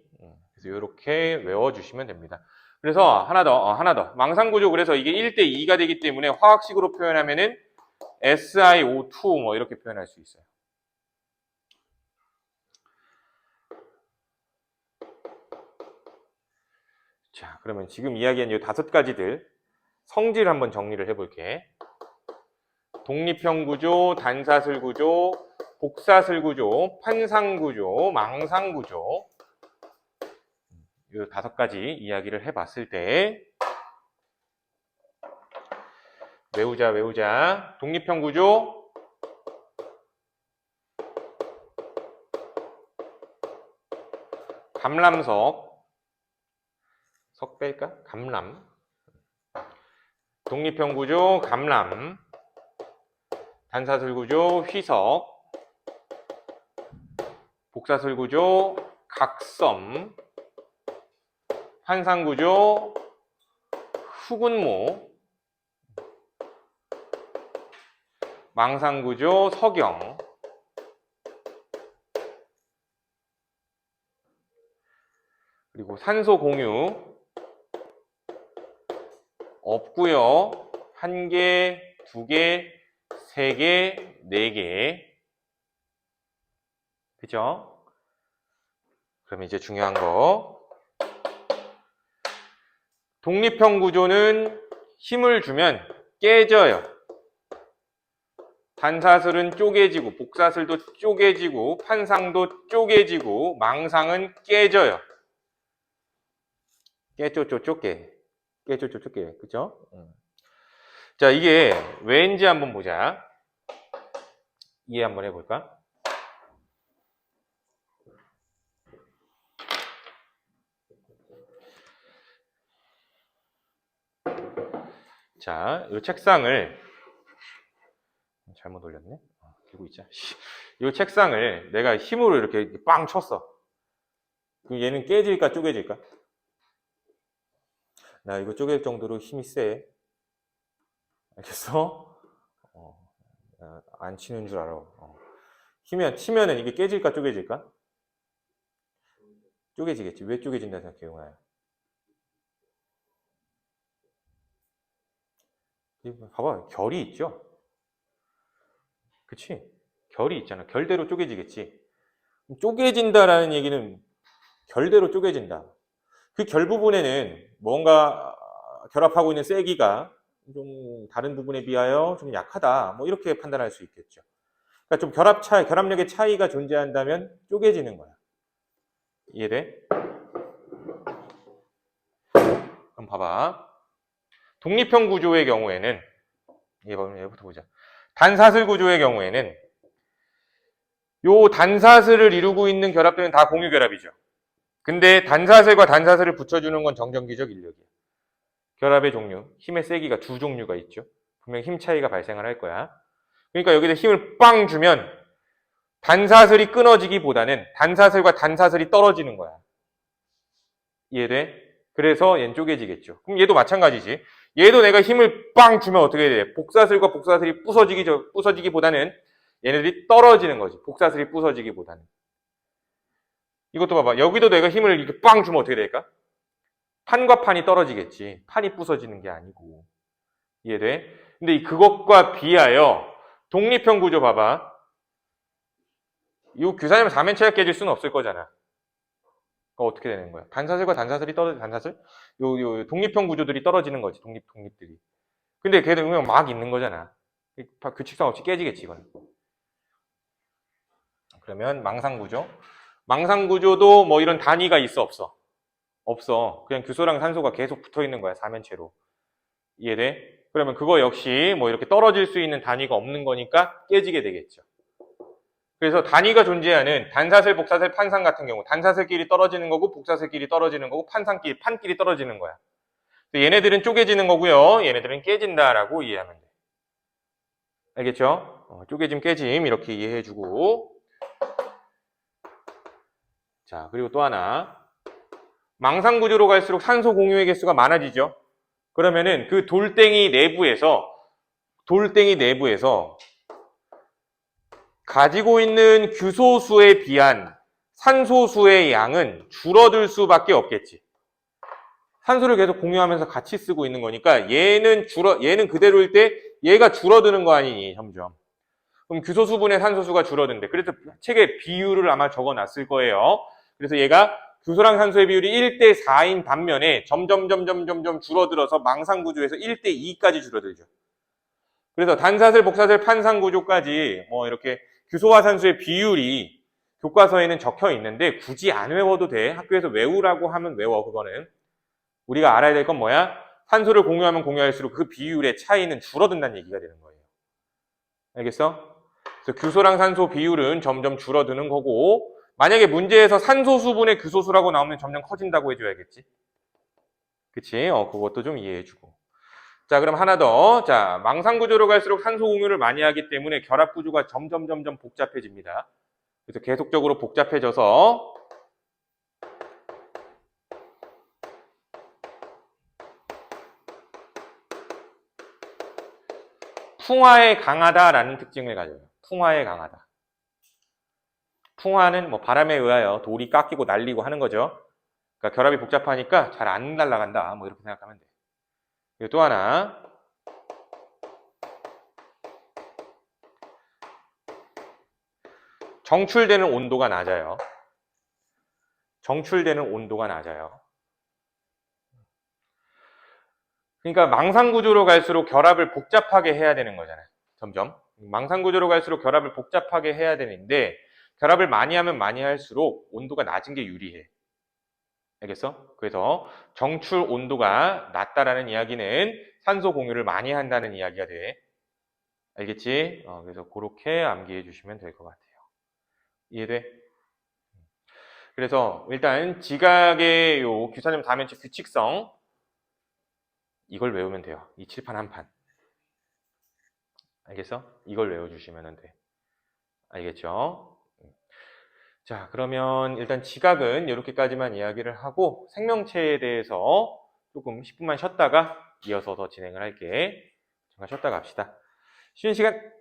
그래서 이렇게 외워주시면 됩니다. 그래서 하나 더. 망상구조 그래서 이게 1대2가 되기 때문에 화학식으로 표현하면은 SiO2 뭐 이렇게 표현할 수 있어요. 자, 그러면 지금 이야기한 이 5가지들 성질 한번 정리를 해볼게. 독립형 구조, 단사슬 구조, 복사슬 구조, 판상구조, 망상구조. 이 5가지 이야기를 해봤을 때 외우자. 독립형 구조. 감람석. 석 뺄까? 감람. 독립형 구조, 감람. 단사슬 구조, 휘석. 복사슬 구조, 각섬. 환상 구조, 후군모. 망상 구조, 석영. 그리고 산소 공유 없고요. 1개, 2개, 3개, 4개. 그죠? 그럼 이제 중요한 거. 독립형 구조는 힘을 주면 깨져요. 단사슬은 쪼개지고, 복사슬도 쪼개지고, 판상도 쪼개지고, 망상은 깨져요. 깨. 그죠? 자, 이게 왠지 한번 보자. 이해 한번 해볼까? 자, 이 책상을 잘못 올렸네. 들고 있자. 이 책상을 내가 힘으로 이렇게 빵 쳤어. 그럼 얘는 깨질까 쪼개질까? 나 이거 쪼갤 정도로 힘이 세. 알겠어? 안 치는 줄 알아. 치면은 이게 깨질까 쪼개질까? 쪼개지겠지. 왜 쪼개진다 생각해, 용아야? 봐봐, 결이 있죠? 그치? 결이 있잖아. 결대로 쪼개지겠지. 쪼개진다라는 얘기는 결대로 쪼개진다. 그 결 부분에는 뭔가 결합하고 있는 세기가 좀 다른 부분에 비하여 좀 약하다. 뭐 이렇게 판단할 수 있겠죠. 그러니까 좀 결합력의 차이가 존재한다면 쪼개지는 거야. 이해돼? 그럼 봐봐. 독립형 구조의 경우에는 얘부터 보자. 단사슬 구조의 경우에는 요 단사슬을 이루고 있는 결합들은 다 공유 결합이죠. 근데 단사슬과 단사슬을 붙여주는 건 정전기적 인력이야. 결합의 종류, 힘의 세기가 두 종류가 있죠. 분명 힘 차이가 발생을 할 거야. 그러니까 여기다 힘을 빵 주면 단사슬이 끊어지기보다는 단사슬과 단사슬이 떨어지는 거야. 이해돼? 그래서 얘는 쪼개지겠죠. 그럼 얘도 마찬가지지. 얘도 내가 힘을 빵 주면 어떻게 돼? 복사슬과 복사슬이 부서지기보다는 얘네들이 떨어지는 거지. 복사슬이 부서지기보다는. 이것도 봐봐. 여기도 내가 힘을 이렇게 빵 주면 어떻게 될까? 판과 판이 떨어지겠지. 판이 부서지는 게 아니고. 이해돼? 근데 그것과 비하여 독립형 구조 봐봐. 이 규산이면 4면체가 깨질 수는 없을 거잖아. 어떻게 되는 거야? 단사슬과 단사슬이 단사슬? 요 독립형 구조들이 떨어지는 거지. 독립들이. 근데 걔는 그냥 막 있는 거잖아. 규칙성 없이 깨지겠지, 이건. 그러면 망상구조. 망상구조도 뭐 이런 단위가 있어, 없어? 없어. 그냥 규소랑 산소가 계속 붙어 있는 거야, 4면체로. 이해돼? 그러면 그거 역시 뭐 이렇게 떨어질 수 있는 단위가 없는 거니까 깨지게 되겠죠. 그래서 단위가 존재하는 단사슬, 복사슬, 판상 같은 경우 단사슬끼리 떨어지는 거고 복사슬끼리 떨어지는 거고 판끼리 떨어지는 거야. 얘네들은 쪼개지는 거고요. 얘네들은 깨진다라고 이해하면 돼. 알겠죠? 쪼개짐, 깨짐 이렇게 이해해주고. 자, 그리고 또 하나. 망상 구조로 갈수록 산소 공유의 개수가 많아지죠. 그러면은 그 돌덩이 내부에서 가지고 있는 규소수에 비한 산소수의 양은 줄어들 수밖에 없겠지. 산소를 계속 공유하면서 같이 쓰고 있는 거니까 얘는 그대로일 때 얘가 줄어드는 거 아니니, 점점. 그럼 규소수분의 산소수가 줄어든대. 그래서 책에 비율을 아마 적어놨을 거예요. 그래서 얘가 규소랑 산소의 비율이 1대 4인 반면에 점점 줄어들어서 망상구조에서 1대 2까지 줄어들죠. 그래서 단사슬, 복사슬, 판상구조까지 뭐 이렇게 규소와 산소의 비율이 교과서에는 적혀 있는데 굳이 안 외워도 돼. 학교에서 외우라고 하면 외워, 그거는. 우리가 알아야 될 건 뭐야? 산소를 공유하면 공유할수록 그 비율의 차이는 줄어든다는 얘기가 되는 거예요. 알겠어? 그래서 규소랑 산소 비율은 점점 줄어드는 거고, 만약에 문제에서 산소 수분의 규소수라고 나오면 점점 커진다고 해줘야겠지. 그치? 그것도 좀 이해해주고. 자, 그럼 하나 더. 자, 망상구조로 갈수록 산소 공유를 많이 하기 때문에 결합구조가 점점 복잡해집니다. 그래서 계속적으로 복잡해져서 풍화에 강하다라는 특징을 가져요. 풍화에 강하다. 풍화는 뭐 바람에 의하여 돌이 깎이고 날리고 하는 거죠. 그러니까 결합이 복잡하니까 잘 안 날아간다. 뭐 이렇게 생각하면 돼. 그리고 또 하나. 정출되는 온도가 낮아요. 정출되는 온도가 낮아요. 그러니까 망상구조로 갈수록 결합을 복잡하게 해야 되는 거잖아요. 점점. 망상구조로 갈수록 결합을 복잡하게 해야 되는데 결합을 많이 하면 많이 할수록 온도가 낮은 게 유리해. 알겠어? 그래서 정출 온도가 낮다라는 이야기는 산소 공유를 많이 한다는 이야기가 돼. 알겠지? 그래서 그렇게 암기해 주시면 될 것 같아요. 이해돼? 그래서 일단 지각의 요 규산염 다면체 규칙성 이걸 외우면 돼요. 이 칠판 한 판. 알겠어? 이걸 외워주시면 돼. 알겠죠? 자, 그러면 일단 지각은 이렇게까지만 이야기를 하고 생명체에 대해서 조금 10분만 쉬었다가 이어서 더 진행을 할게. 잠깐 쉬었다 갑시다. 쉬는 시간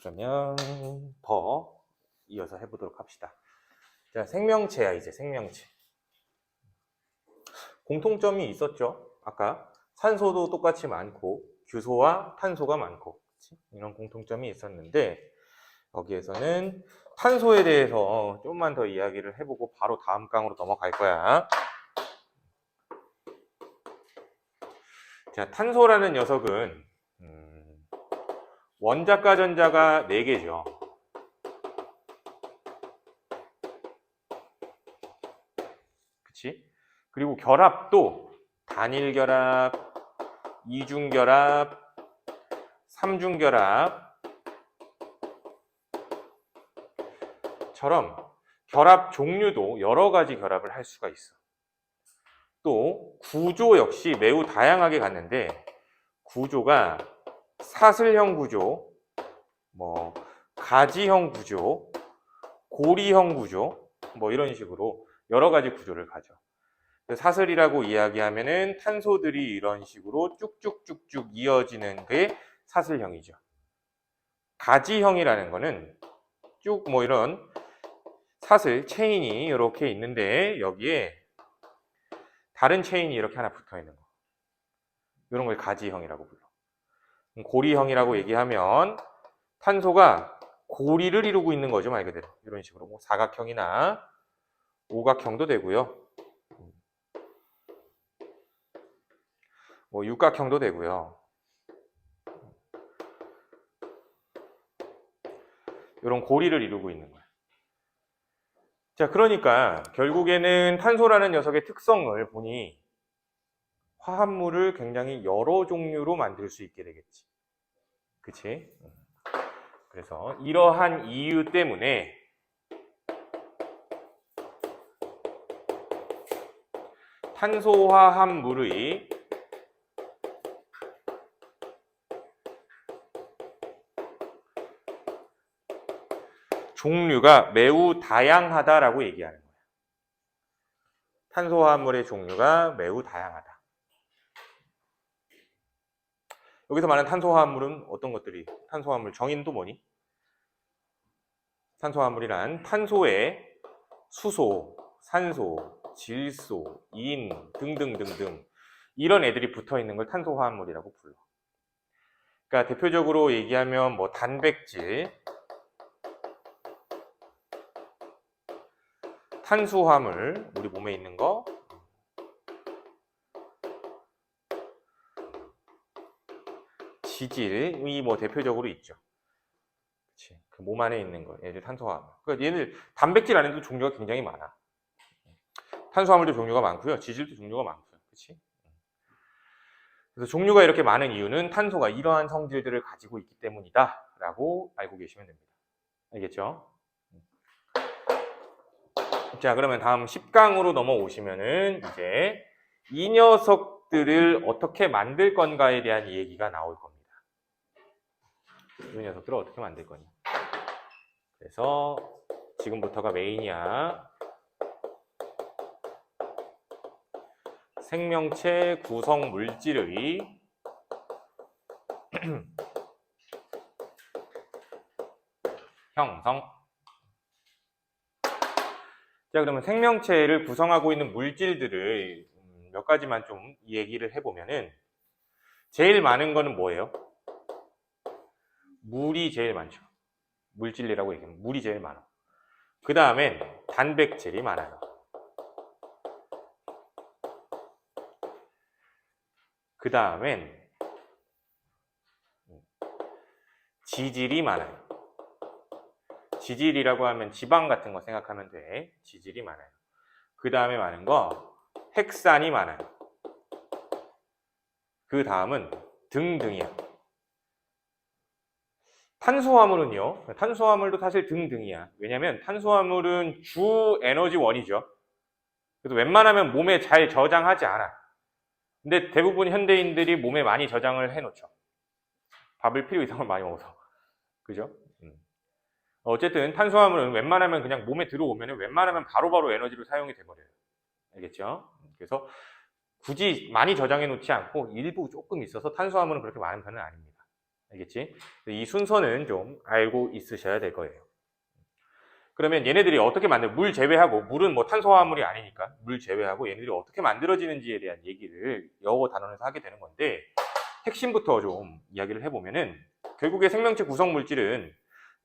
그러면 더 이어서 해보도록 합시다. 자, 생명체야, 이제 생명체. 공통점이 있었죠. 아까 산소도 똑같이 많고 규소와 탄소가 많고, 그치? 이런 공통점이 있었는데 여기에서는 탄소에 대해서 좀만 더 이야기를 해보고 바로 다음 강으로 넘어갈 거야. 자, 탄소라는 녀석은 원자과 전자가 4개죠. 그치? 그리고 결합도 단일 결합, 이중 결합, 삼중 결합처럼 결합 종류도 여러 가지 결합을 할 수가 있어. 또 구조 역시 매우 다양하게 갔는데 구조가 사슬형 구조, 뭐 가지형 구조, 고리형 구조, 뭐 이런 식으로 여러 가지 구조를 가져. 사슬이라고 이야기하면은 탄소들이 이런 식으로 쭉쭉쭉쭉 이어지는 게 사슬형이죠. 가지형이라는 거는 쭉 뭐 이런 사슬 체인이 이렇게 있는데 여기에 다른 체인이 이렇게 하나 붙어 있는 거. 이런 걸 가지형이라고 불러. 고리형이라고 얘기하면 탄소가 고리를 이루고 있는 거죠, 말 그대로. 이런 식으로 뭐 사각형이나 오각형도 되고요. 뭐 육각형도 되고요. 이런 고리를 이루고 있는 거예요. 자, 그러니까 결국에는 탄소라는 녀석의 특성을 보니 화합물을 굉장히 여러 종류로 만들 수 있게 되겠지. 그치? 그래서 이러한 이유 때문에 탄소화합물의 종류가 매우 다양하다라고 얘기하는 거예요. 탄소화합물의 종류가 매우 다양하다. 여기서 말하는 탄소화합물은 어떤 것들이? 탄소화합물 정의는 뭐니? 탄소화합물이란 탄소에 수소, 산소, 질소, 인 등등등등 이런 애들이 붙어 있는 걸 탄소화합물이라고 불러. 그러니까 대표적으로 얘기하면 뭐 단백질, 탄수화물, 우리 몸에 있는 거, 지질이 뭐 대표적으로 있죠. 그치? 그 몸 안에 있는 거, 얘들 탄수화물. 그러니까 얘들 단백질 안에도 종류가 굉장히 많아. 탄수화물도 종류가 많고요, 지질도 종류가 많고요, 그렇지? 그래서 종류가 이렇게 많은 이유는 탄소가 이러한 성질들을 가지고 있기 때문이다라고 알고 계시면 됩니다. 알겠죠? 자, 그러면 다음 10강으로 넘어오시면은 이제 이 녀석들을 어떻게 만들 건가에 대한 얘기가 나올 겁니다. 이 녀석들을 어떻게 만들 거냐. 그래서 지금부터가 메인이야. 생명체 구성 물질의 형성. 자, 그러면 생명체를 구성하고 있는 물질들을 몇 가지만 좀 얘기를 해보면은 제일 많은 거는 뭐예요? 물이 제일 많죠. 물질이라고 얘기하면 물이 제일 많아. 그 다음엔 단백질이 많아요. 그 다음엔 지질이 많아요. 지질이라고 하면 지방 같은 거 생각하면 돼. 지질이 많아요. 그 다음에 많은 거 핵산이 많아요. 그 다음은 등등이야. 탄수화물은요. 탄수화물도 사실 등등이야. 왜냐면 탄수화물은 주 에너지원이죠. 그래서 웬만하면 몸에 잘 저장하지 않아. 근데 대부분 현대인들이 몸에 많이 저장을 해놓죠. 밥을 필요 이상을 많이 먹어서. 그죠? 어쨌든 탄수화물은 웬만하면 그냥 몸에 들어오면 웬만하면 바로바로 에너지로 사용이 돼버려요. 알겠죠? 그래서 굳이 많이 저장해 놓지 않고 일부 조금 있어서 탄수화물은 그렇게 많은 편은 아닙니다. 알겠지? 이 순서는 좀 알고 있으셔야 될 거예요. 그러면 얘네들이 어떻게 물 제외하고, 물은 뭐 탄소화합물이 아니니까 물 제외하고 얘네들이 어떻게 만들어지는지에 대한 얘기를 영어 단원에서 하게 되는 건데, 핵심부터 좀 이야기를 해보면은 결국에 생명체 구성 물질은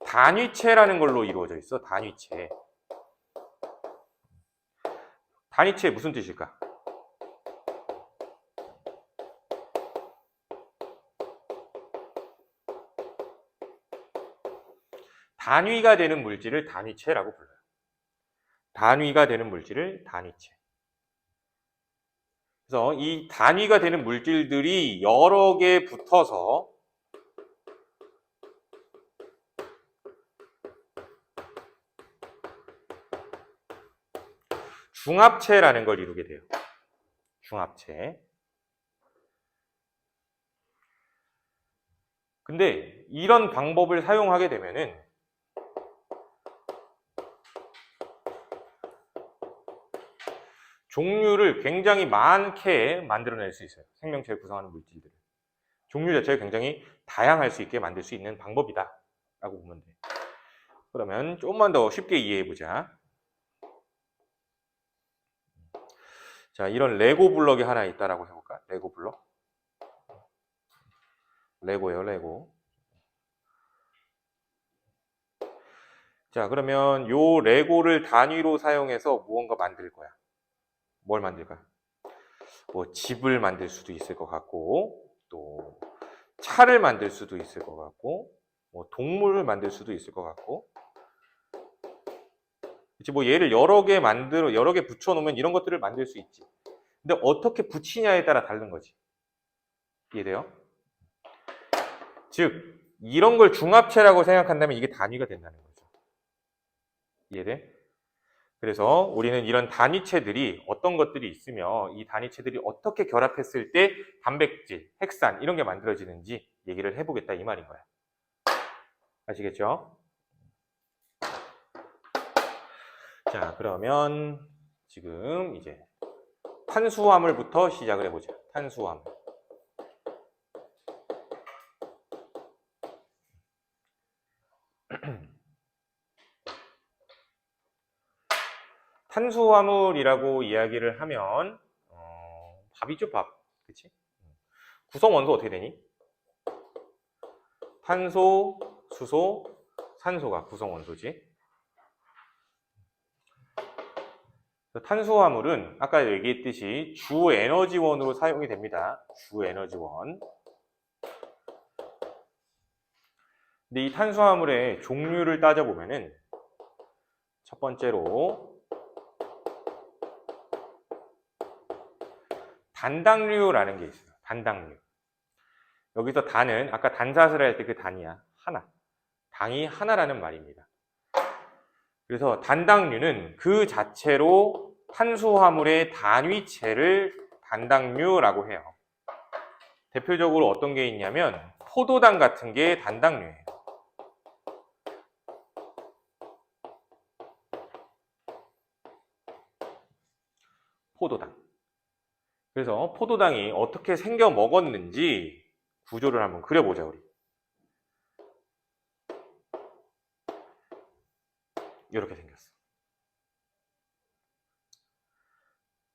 단위체라는 걸로 이루어져 있어. 단위체. 단위체 무슨 뜻일까? 단위가 되는 물질을 단위체라고 불러요. 단위가 되는 물질을 단위체. 그래서 이 단위가 되는 물질들이 여러 개 붙어서 중합체라는 걸 이루게 돼요. 중합체. 근데 이런 방법을 사용하게 되면은 종류를 굉장히 많게 만들어낼 수 있어요. 생명체를 구성하는 물질들을. 종류 자체가 굉장히 다양할 수 있게 만들 수 있는 방법이다 라고 보면 돼. 그러면 조금만 더 쉽게 이해해 보자. 자, 이런 레고 블럭이 하나 있다라고 해볼까? 레고 블럭. 레고예요, 레고. 자, 그러면 요 레고를 단위로 사용해서 무언가 만들 거야. 뭘 만들까? 뭐 집을 만들 수도 있을 것 같고, 또 차를 만들 수도 있을 것 같고, 뭐 동물을 만들 수도 있을 것 같고. 그치, 뭐 얘를 여러 개 붙여놓으면 이런 것들을 만들 수 있지. 근데 어떻게 붙이냐에 따라 다른 거지. 이해돼요? 즉, 이런 걸 중합체라고 생각한다면 이게 단위가 된다는 거죠. 이해돼? 그래서 우리는 이런 단위체들이 어떤 것들이 있으며 이 단위체들이 어떻게 결합했을 때 단백질, 핵산 이런 게 만들어지는지 얘기를 해보겠다 이 말인 거야. 아시겠죠? 자, 그러면 지금 이제 탄수화물부터 시작을 해보자. 탄수화물. 탄수화물이라고 이야기를 하면 밥이죠, 밥. 그치? 구성 원소 어떻게 되니? 탄소, 수소, 산소가 구성 원소지. 탄수화물은 아까 얘기했듯이 주 에너지원으로 사용이 됩니다. 주 에너지원. 근데 이 탄수화물의 종류를 따져보면은 첫 번째로 단당류라는 게 있어요. 단당류. 여기서 단은 아까 단사슬 할 때 그 단이야. 하나. 당이 하나라는 말입니다. 그래서 단당류는 그 자체로 탄수화물의 단위체를 단당류라고 해요. 대표적으로 어떤 게 있냐면 포도당 같은 게 단당류예요. 포도당. 그래서 포도당이 어떻게 생겨 먹었는지 구조를 한번 그려보자, 우리. 이렇게 생겼어.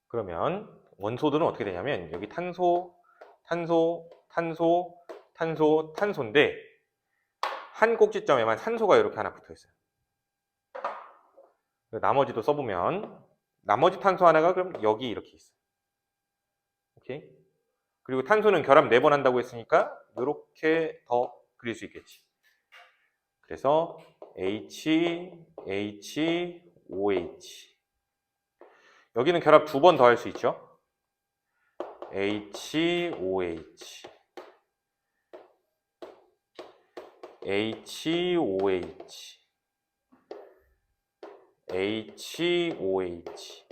그러면 원소들은 어떻게 되냐면 여기 탄소, 탄소, 탄소, 탄소, 탄소인데 한 꼭지점에만 산소가 이렇게 하나 붙어 있어요. 나머지도 써보면 나머지 탄소 하나가 그럼 여기 이렇게 있어요. 오케이? 그리고 탄소는 결합 4번 한다고 했으니까 이렇게 더 그릴 수 있겠지. 그래서 H, H, OH. 여기는 결합 2번 더 할 수 있죠. H, OH. H, OH. H, OH.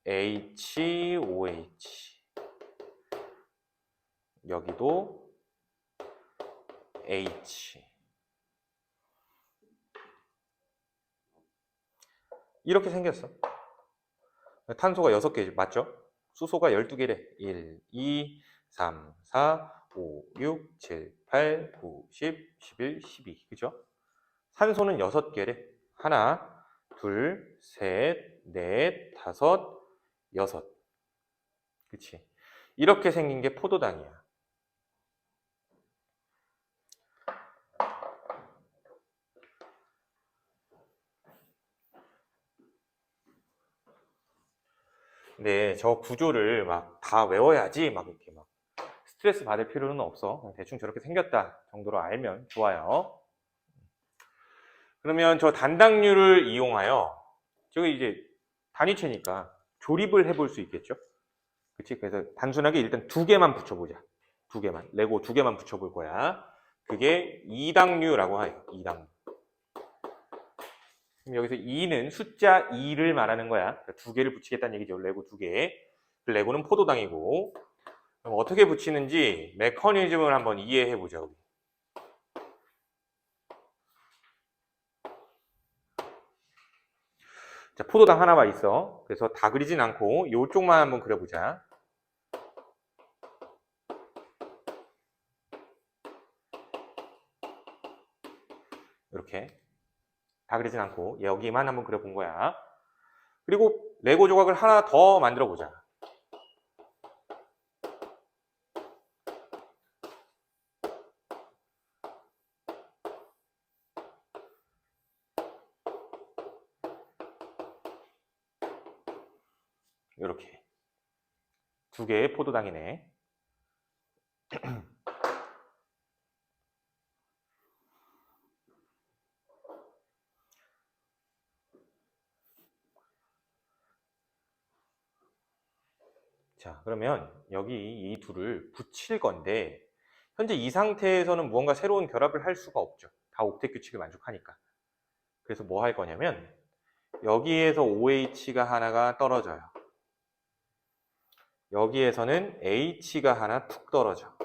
H, OH. 여기도 H. 이렇게 생겼어. 탄소가 6개 맞죠? 수소가 12개래. 1, 2, 3, 4, 5, 6, 7, 8, 9, 10, 11, 12. 그죠? 산소는 6개래. 하나, 둘, 셋, 넷, 다섯, 여섯. 그치? 이렇게 생긴 게 포도당이야. 근데 저 구조를 막 다 외워야지 막 이렇게 막 스트레스 받을 필요는 없어. 그냥 대충 저렇게 생겼다 정도로 알면 좋아요. 그러면 저 단당류를 이용하여 저기 이제 단위체니까 조립을 해볼 수 있겠죠? 그치? 그래서 단순하게 일단 2개만 붙여보자. 2개만. 레고 2개만 붙여볼 거야. 그게 2당류라고 해요. 2당류. 그럼 여기서 2는 숫자 2를 말하는 거야. 그러니까 2개를 붙이겠다는 얘기죠. 레고 2개. 그 레고는 포도당이고. 그럼 어떻게 붙이는지 메커니즘을 한번 이해해 보자. 우리. 자, 포도당 하나만 있어. 그래서 다 그리진 않고 이쪽만 한번 그려보자. 이렇게 다 그리진 않고 여기만 한번 그려본 거야. 그리고 레고 조각을 하나 더 만들어 보자. 이렇게 2개의 포도당이네. 자, 그러면 여기 이 둘을 붙일 건데 현재 이 상태에서는 무언가 새로운 결합을 할 수가 없죠. 다 옥텟 규칙을 만족하니까. 그래서 뭐 할 거냐면 여기에서 OH가 하나가 떨어져요. 여기에서는 H가 하나 툭 떨어져.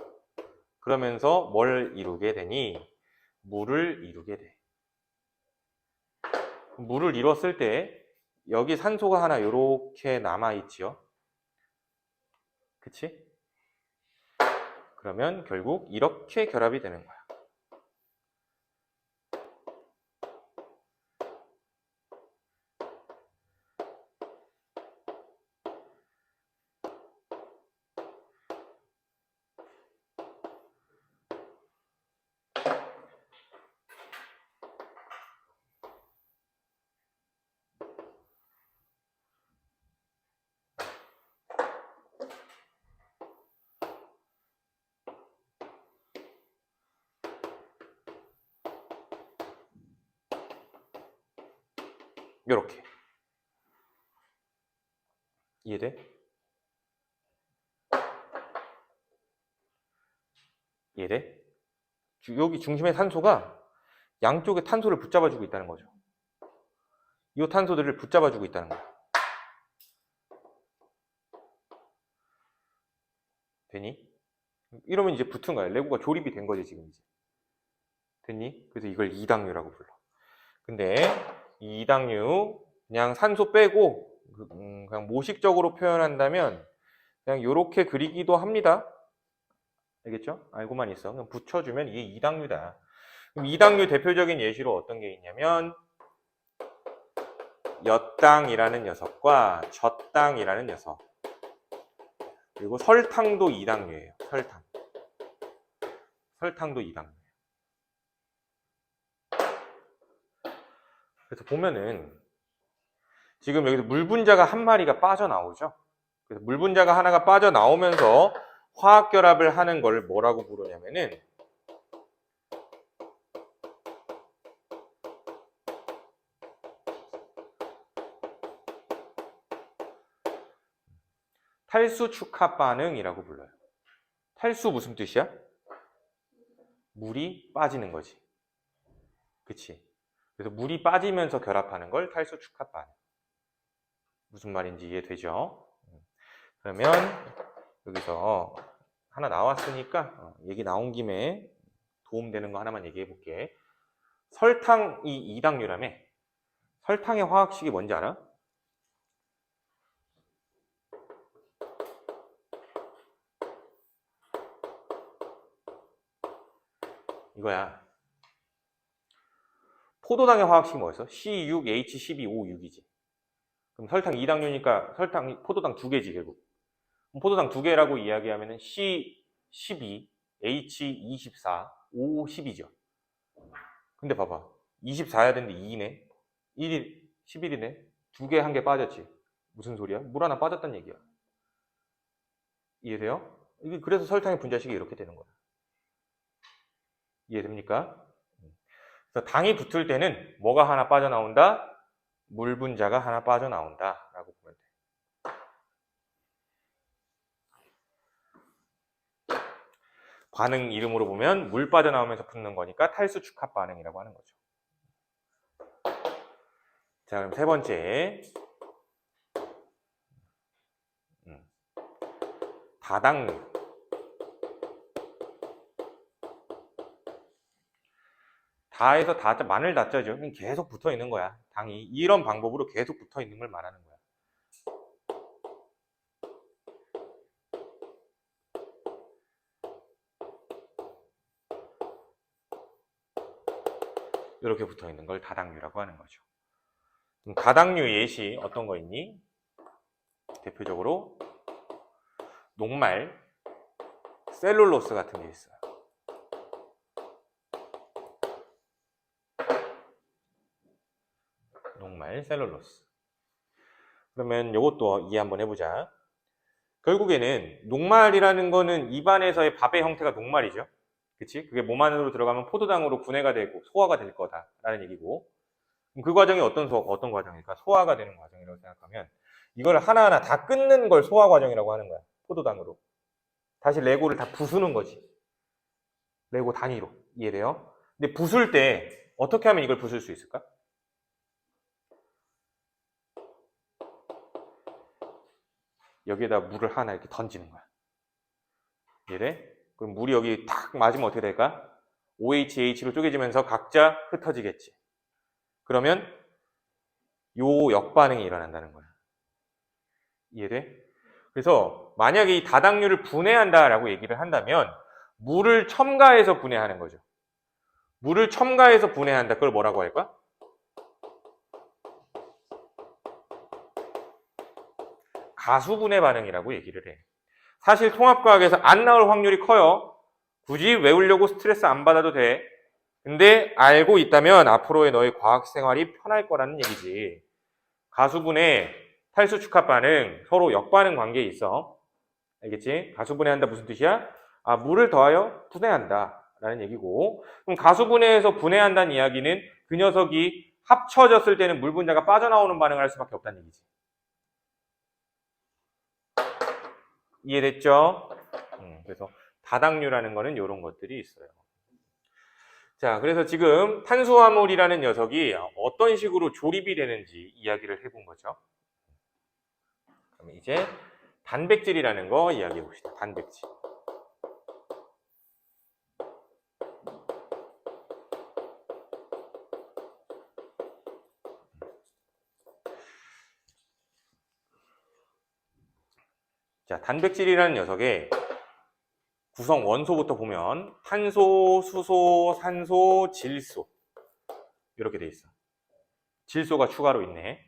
그러면서 뭘 이루게 되니? 물을 이루게 돼. 물을 이뤘을 때 여기 산소가 하나 이렇게 남아있지요. 그치? 그러면 결국 이렇게 결합이 되는 거야. 요렇게. 이해돼? 이해돼? 여기 중심의 산소가 양쪽에 탄소를 붙잡아주고 있다는 거죠. 이 탄소들을 붙잡아주고 있다는 거야. 되니? 이러면 이제 붙은 거야. 레고가 조립이 된 거지, 지금 이제. 됐니? 그래서 이걸 2당류라고 불러. 근데 이 2당류, 그냥 산소 빼고, 그냥 모식적으로 표현한다면, 그냥 이렇게 그리기도 합니다. 알겠죠? 알고만 있어. 그냥 붙여주면 이게 2당류다. 그럼 2당류 대표적인 예시로 어떤 게 있냐면, 엿당이라는 녀석과 젖당이라는 녀석. 그리고 설탕도 2당류예요. 설탕. 설탕도 2당류. 그래서 보면은 지금 여기서 물 분자가 한 마리가 빠져나오죠. 그래서 물 분자가 하나가 빠져나오면서 화학 결합을 하는 걸 뭐라고 부르냐면은 탈수 축합 반응이라고 불러요. 탈수 무슨 뜻이야? 물이 빠지는 거지. 그치? 그래서 물이 빠지면서 결합하는 걸 탈수 축합 반응. 무슨 말인지 이해되죠? 그러면 여기서 하나 나왔으니까 얘기 나온 김에 도움되는 거 하나만 얘기해 볼게. 설탕이 2당류라며. 설탕의 화학식이 뭔지 알아? 이거야. 포도당의 화학식이 뭐였어? C6H12O6이지. 그럼 설탕 2당류니까 포도당 2개지 결국. 그럼 포도당 2개라고 이야기하면은 C12, H24, O10이죠. 근데 봐봐. 24해야 되는데 2네. 1이 11이네. 2개 한 개 빠졌지. 무슨 소리야? 물 하나 빠졌단 얘기야. 이해돼요? 이게 그래서 설탕의 분자식이 이렇게 되는 거야. 이해됩니까? 그래서 당이 붙을 때는 뭐가 하나 빠져나온다? 물 분자가 하나 빠져나온다 라고 보면 돼. 반응 이름으로 보면 물 빠져나오면서 붙는 거니까 탈수 축합 반응이라고 하는 거죠. 자, 그럼 세 번째. 다당류. 다에서 다자, 마늘 다자죠. 계속 붙어 있는 거야. 당이. 이런 방법으로 계속 붙어 있는 걸 말하는 거야. 이렇게 붙어 있는 걸 다당류라고 하는 거죠. 그럼 다당류 예시 어떤 거 있니? 대표적으로 녹말, 셀룰로스 같은 게 있어요. 녹말, 셀룰로스. 그러면 이것도 이해 한번 해보자. 결국에는 녹말이라는 거는 입안에서의 밥의 형태가 녹말이죠. 그치? 그게 몸 안으로 들어가면 포도당으로 분해가 되고 소화가 될 거다라는 얘기고, 그 과정이 어떤 과정일까? 소화가 되는 과정이라고 생각하면 이걸 하나하나 다 끊는 걸 소화 과정이라고 하는 거야. 포도당으로. 다시 레고를 다 부수는 거지. 레고 단위로. 이해돼요? 근데 부술 때 어떻게 하면 이걸 부술 수 있을까? 여기에다 물을 하나 이렇게 던지는 거야. 이해돼? 그럼 물이 여기 탁 맞으면 어떻게 될까? OHH로 쪼개지면서 각자 흩어지겠지. 그러면 요 역반응이 일어난다는 거야. 이해돼? 그래서 만약에 이 다당류를 분해한다라고 얘기를 한다면 물을 첨가해서 분해하는 거죠. 물을 첨가해서 분해한다. 그걸 뭐라고 할까? 가수분해 반응이라고 얘기를 해. 사실 통합과학에서 안 나올 확률이 커요. 굳이 외우려고 스트레스 안 받아도 돼. 근데 알고 있다면 앞으로의 너의 과학 생활이 편할 거라는 얘기지. 가수분해, 탈수축합 반응, 서로 역반응 관계에 있어. 알겠지? 가수분해한다 무슨 뜻이야? 아, 물을 더하여 분해한다 라는 얘기고, 그럼 가수분해해서 분해한다는 이야기는 그 녀석이 합쳐졌을 때는 물 분자가 빠져나오는 반응을 할 수밖에 없다는 얘기지. 이해됐죠? 그래서 다당류라는 거는 이런 것들이 있어요. 자, 그래서 지금 탄수화물이라는 녀석이 어떤 식으로 조립이 되는지 이야기를 해본 거죠. 그럼 이제 단백질이라는 거 이야기해 봅시다. 단백질. 자, 단백질이라는 녀석의 구성 원소부터 보면 탄소, 수소, 산소, 질소 이렇게 돼 있어. 질소가 추가로 있네.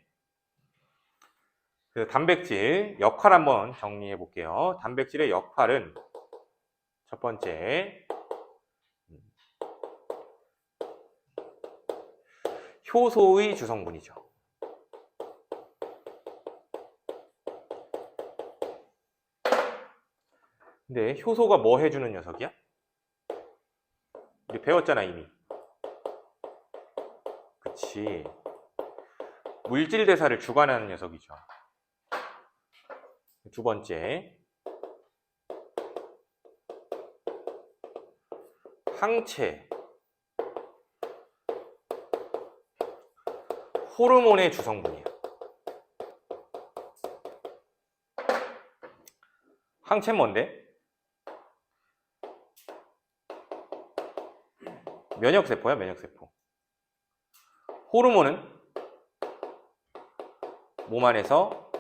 그래서 단백질 역할 한번 정리해 볼게요. 단백질의 역할은 첫 번째 효소의 주성분이죠. 근데 효소가 뭐 해주는 녀석이야? 우리 배웠잖아 이미. 그치. 물질 대사를 주관하는 녀석이죠. 두 번째 항체, 호르몬의 주성분이야. 항체는 뭔데? 면역세포야, 면역세포. 호르몬은 몸 안에서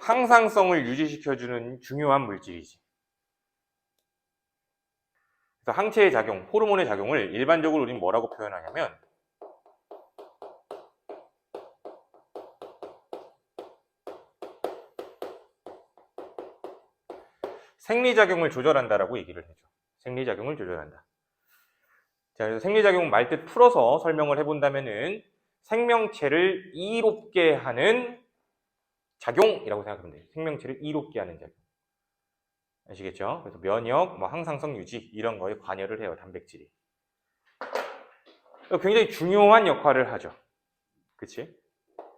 항상성을 유지시켜주는 중요한 물질이지. 그래서 항체의 작용, 호르몬의 작용을 일반적으로 우리는 뭐라고 표현하냐면 생리작용을 조절한다라고 얘기를 해줘. 생리작용을 조절한다. 자, 그래서 생리작용 말뜻 풀어서 설명을 해본다면은 생명체를 이롭게 하는 작용이라고 생각하면 돼요. 생명체를 이롭게 하는 작용. 아시겠죠? 그래서 면역, 뭐 항상성 유지 이런 거에 관여를 해요. 단백질이. 굉장히 중요한 역할을 하죠. 그치?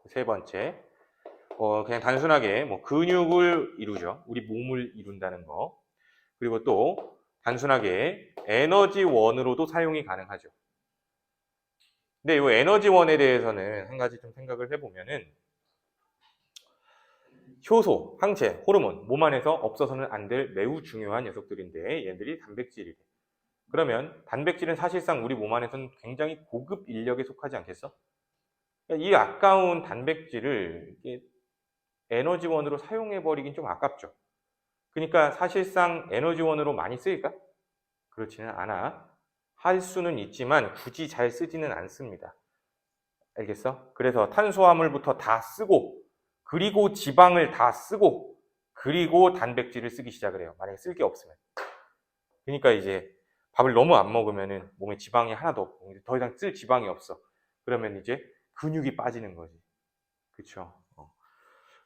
세 번째, 그냥 단순하게 뭐 근육을 이루죠. 우리 몸을 이룬다는 거. 그리고 또 단순하게 에너지원으로도 사용이 가능하죠. 근데 이 에너지원에 대해서는 한 가지 좀 생각을 해보면은 효소, 항체, 호르몬, 몸 안에서 없어서는 안 될 매우 중요한 녀석들인데 얘들이 단백질이 돼. 그러면 단백질은 사실상 우리 몸 안에서는 굉장히 고급 인력에 속하지 않겠어? 이 아까운 단백질을 에너지원으로 사용해버리긴 좀 아깝죠. 그러니까 사실상 에너지원으로 많이 쓰일까? 그렇지는 않아. 할 수는 있지만 굳이 잘 쓰지는 않습니다. 알겠어? 그래서 탄수화물부터 다 쓰고 그리고 지방을 다 쓰고 그리고 단백질을 쓰기 시작을 해요. 만약에 쓸 게 없으면. 그러니까 이제 밥을 너무 안 먹으면은 몸에 지방이 하나도 없고 더 이상 쓸 지방이 없어. 그러면 이제 근육이 빠지는 거지. 그쵸?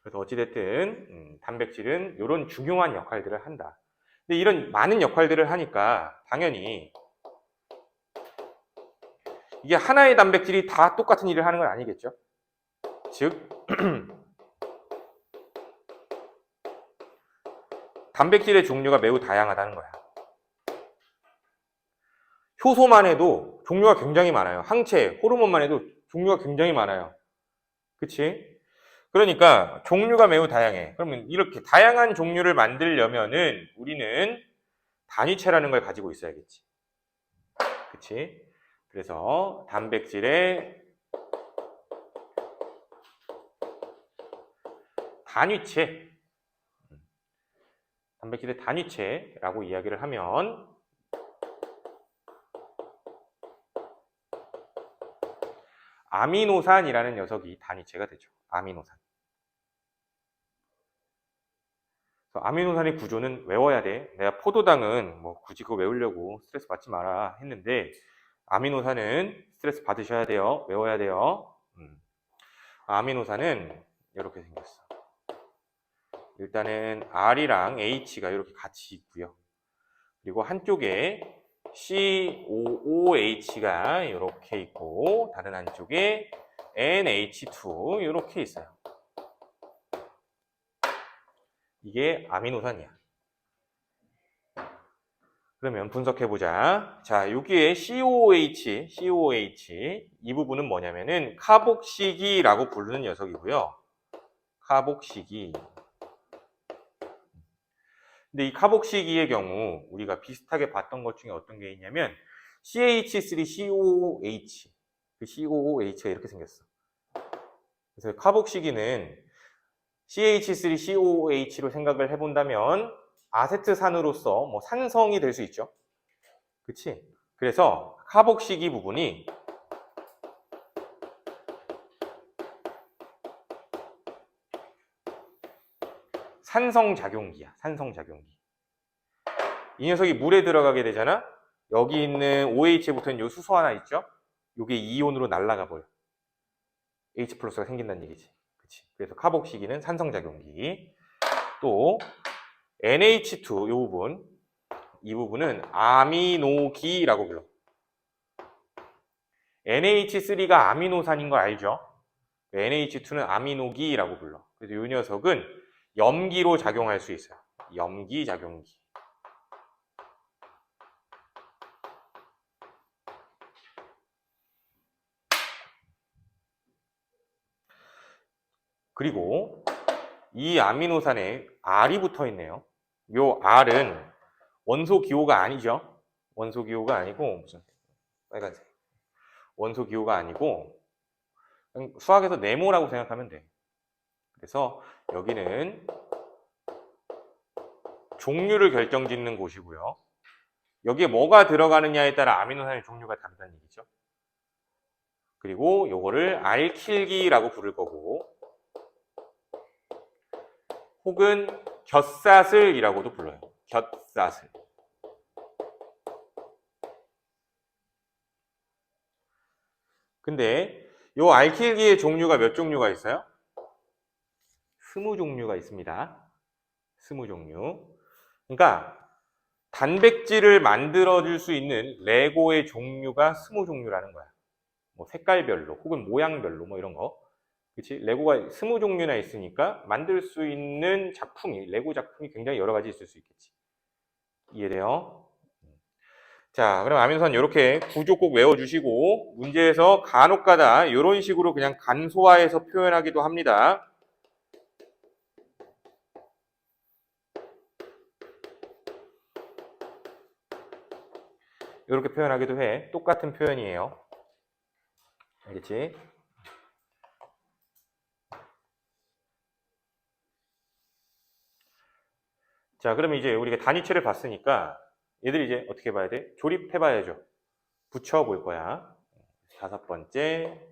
그래서 어찌됐든 단백질은 이런 중요한 역할들을 한다. 근데 이런 많은 역할들을 하니까 당연히 이게 하나의 단백질이 다 똑같은 일을 하는 건 아니겠죠? 즉 단백질의 종류가 매우 다양하다는 거야. 효소만 해도 종류가 굉장히 많아요. 항체, 호르몬만 해도 종류가 굉장히 많아요. 그치? 그러니까 종류가 매우 다양해. 그러면 이렇게 다양한 종류를 만들려면은 우리는 단위체라는 걸 가지고 있어야겠지. 그치? 그래서 단백질의 단위체, 단백질의 단위체라고 이야기를 하면 아미노산이라는 녀석이 단위체가 되죠. 아미노산. 아미노산의 구조는 외워야 돼. 내가 포도당은 뭐 굳이 그거 외우려고 스트레스 받지 마라 했는데 아미노산은 스트레스 받으셔야 돼요. 외워야 돼요. 아미노산은 이렇게 생겼어. 일단은 R이랑 H가 이렇게 같이 있고요. 그리고 한쪽에 COOH가 이렇게 있고 다른 한쪽에 NH2 이렇게 있어요. 이게 아미노산이야. 그러면 분석해보자. 자, 여기에 COOH 이 부분은 뭐냐면은 카복시기라고 부르는 녀석이고요. 카복시기. 근데 이 카복시기의 경우 우리가 비슷하게 봤던 것 중에 어떤 게 있냐면 CH3COOH 그 COOH가 이렇게 생겼어. 그래서 카복시기는 CH3COOH로 생각을 해본다면 아세트산으로서 뭐 산성이 될 수 있죠. 그치? 그래서 카복시기 부분이 산성작용기야. 산성작용기. 이 녀석이 물에 들어가게 되잖아. 여기 있는 OH에 붙어있는 요 수소 하나 있죠? 요게 이온으로 날아가 버려. H 플러스가 생긴다는 얘기지. 그치? 그래서 카복시기는 산성작용기. 또 NH2 이 부분, 이 부분은 아미노기라고 불러. NH3가 아미노산인 거 알죠? NH2는 아미노기라고 불러. 그래서 이 녀석은 염기로 작용할 수 있어요. 염기작용기. 그리고 이 아미노산에 R이 붙어 있네요. 요 R은 원소 기호가 아니죠. 원소 기호가 아니고 무슨 빨간색. 원소 기호가 아니고 수학에서 네모라고 생각하면 돼. 그래서 여기는 종류를 결정짓는 곳이고요. 여기에 뭐가 들어가느냐에 따라 아미노산의 종류가 다르다는 얘기죠. 그리고 요거를 알킬기라고 부를 거고, 혹은 곁사슬이라고도 불러요. 곁사슬. 근데 요 알킬기의 종류가 몇 종류가 있어요? 20종류가 있습니다. 20종류. 그러니까 단백질을 만들어줄 수 있는 레고의 종류가 20종류라는 거야. 뭐 색깔별로 혹은 모양별로 뭐 이런 거. 그치? 레고가 20종류나 있으니까 만들 수 있는 작품이, 레고 작품이 굉장히 여러 가지 있을 수 있겠지. 이해돼요? 자, 그럼 아미노산 이렇게 구조 꼭 외워주시고, 문제에서 간혹가다 이런 식으로 그냥 간소화해서 표현하기도 합니다. 이렇게 표현하기도 해. 똑같은 표현이에요. 알겠지? 자, 그러면 이제 우리가 단위체를 봤으니까 얘들 이제 어떻게 봐야 돼? 조립해 봐야죠. 붙여 볼 거야. 5번째.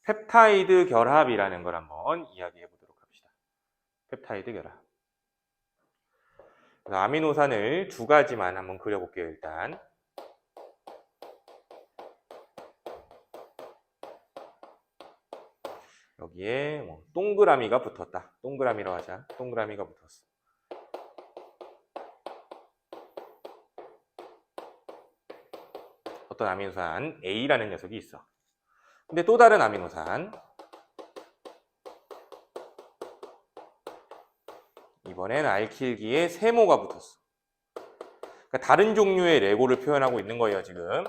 펩타이드 결합이라는 걸 한번 이야기해 보도록 합시다. 펩타이드 결합. 아미노산을 두 가지만 한번 그려볼게요, 일단. 여기에 뭐 동그라미가 붙었다. 동그라미라고 하자. 동그라미가 붙었어. 어떤 아미노산 A라는 녀석이 있어. 근데 또 다른 아미노산, 이번엔 알킬기에 세모가 붙었어. 그러니까 다른 종류의 레고를 표현하고 있는 거예요, 지금.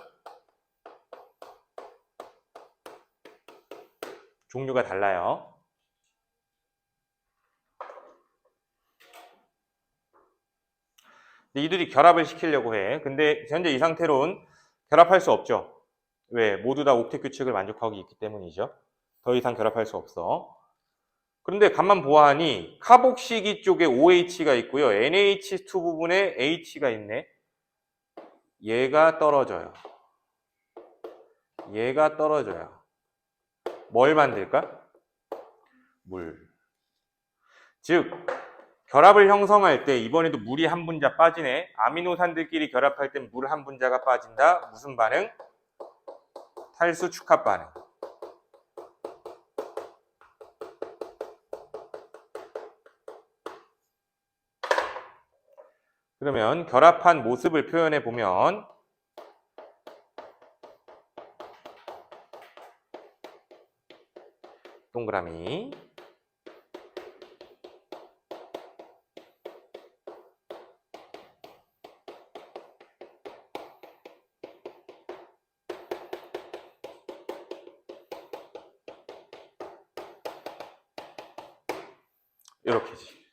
종류가 달라요. 이들이 결합을 시키려고 해. 근데 현재 이 상태로는 결합할 수 없죠. 왜? 모두 다 옥텟 규칙을 만족하고 있기 때문이죠. 더 이상 결합할 수 없어. 그런데 간만 보아하니 카복시기 쪽에 OH가 있고요. NH2 부분에 H가 있네. 얘가 떨어져요. 얘가 떨어져요. 뭘 만들까? 물. 즉, 결합을 형성할 때 이번에도 물이 한 분자 빠지네. 아미노산들끼리 결합할 땐 물 한 분자가 빠진다. 무슨 반응? 탈수 축합 반응. 그러면 결합한 모습을 표현해 보면 동그라미, 이렇게지.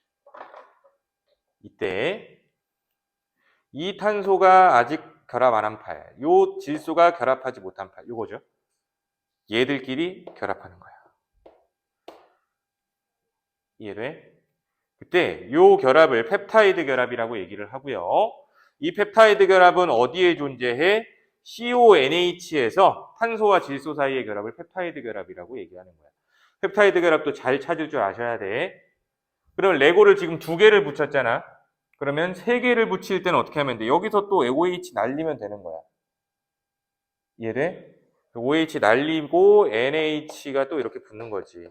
이때 이 탄소가 아직 결합 안 한 팔, 요 질소가 결합하지 못한 팔, 요거죠. 얘들끼리 결합하는 거야. 이해돼? 그때 요 결합을 펩타이드 결합이라고 얘기를 하고요. 이 펩타이드 결합은 어디에 존재해? CONH에서 탄소와 질소 사이의 결합을 펩타이드 결합이라고 얘기하는 거야. 펩타이드 결합도 잘 찾을 줄 아셔야 돼. 그러면 레고를 지금 2개를 붙였잖아. 그러면 3개를 붙일 때는 어떻게 하면 돼? 여기서 또 OH 날리면 되는 거야. 이해돼? OH 날리고 NH가 또 이렇게 붙는 거지.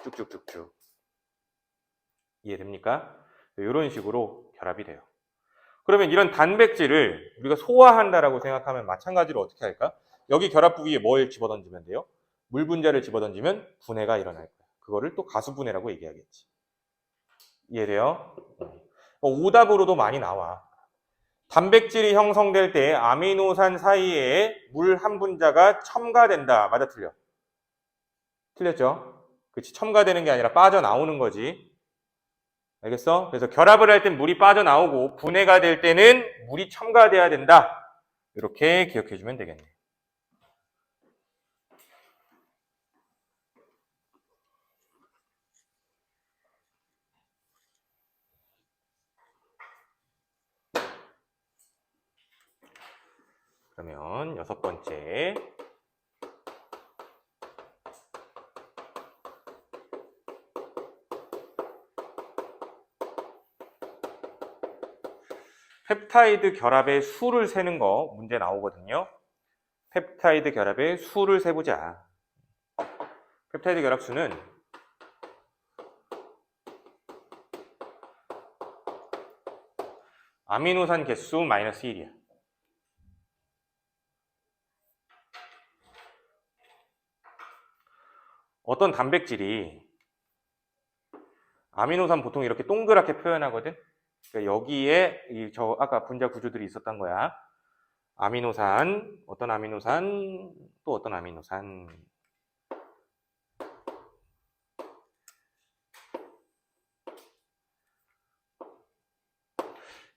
쭉쭉쭉쭉. 이해됩니까? 이런 식으로 결합이 돼요. 그러면 이런 단백질을 우리가 소화한다라고 생각하면 마찬가지로 어떻게 할까? 여기 결합 부위에 뭘 집어던지면 돼요? 물 분자를 집어던지면 분해가 일어날 거야. 그거를 또 가수분해라고 얘기하겠지. 이해돼요? 오답으로도 많이 나와. 단백질이 형성될 때 아미노산 사이에 물 한 분자가 첨가된다. 맞아, 틀려? 틀렸죠? 그치, 첨가되는 게 아니라 빠져나오는 거지. 알겠어? 그래서 결합을 할 땐 물이 빠져나오고 분해가 될 때는 물이 첨가돼야 된다. 이렇게 기억해 주면 되겠네. 그러면 6번째. 펩타이드 결합의 수를 세는 거 문제 나오거든요. 펩타이드 결합의 수를 세보자. 펩타이드 결합 수는 아미노산 개수 마이너스 1이야. 어떤 단백질이 아미노산 보통 이렇게 동그랗게 표현하거든. 그러니까 여기에 저 아까 분자 구조들이 있었던 거야. 아미노산, 어떤 아미노산, 또 어떤 아미노산.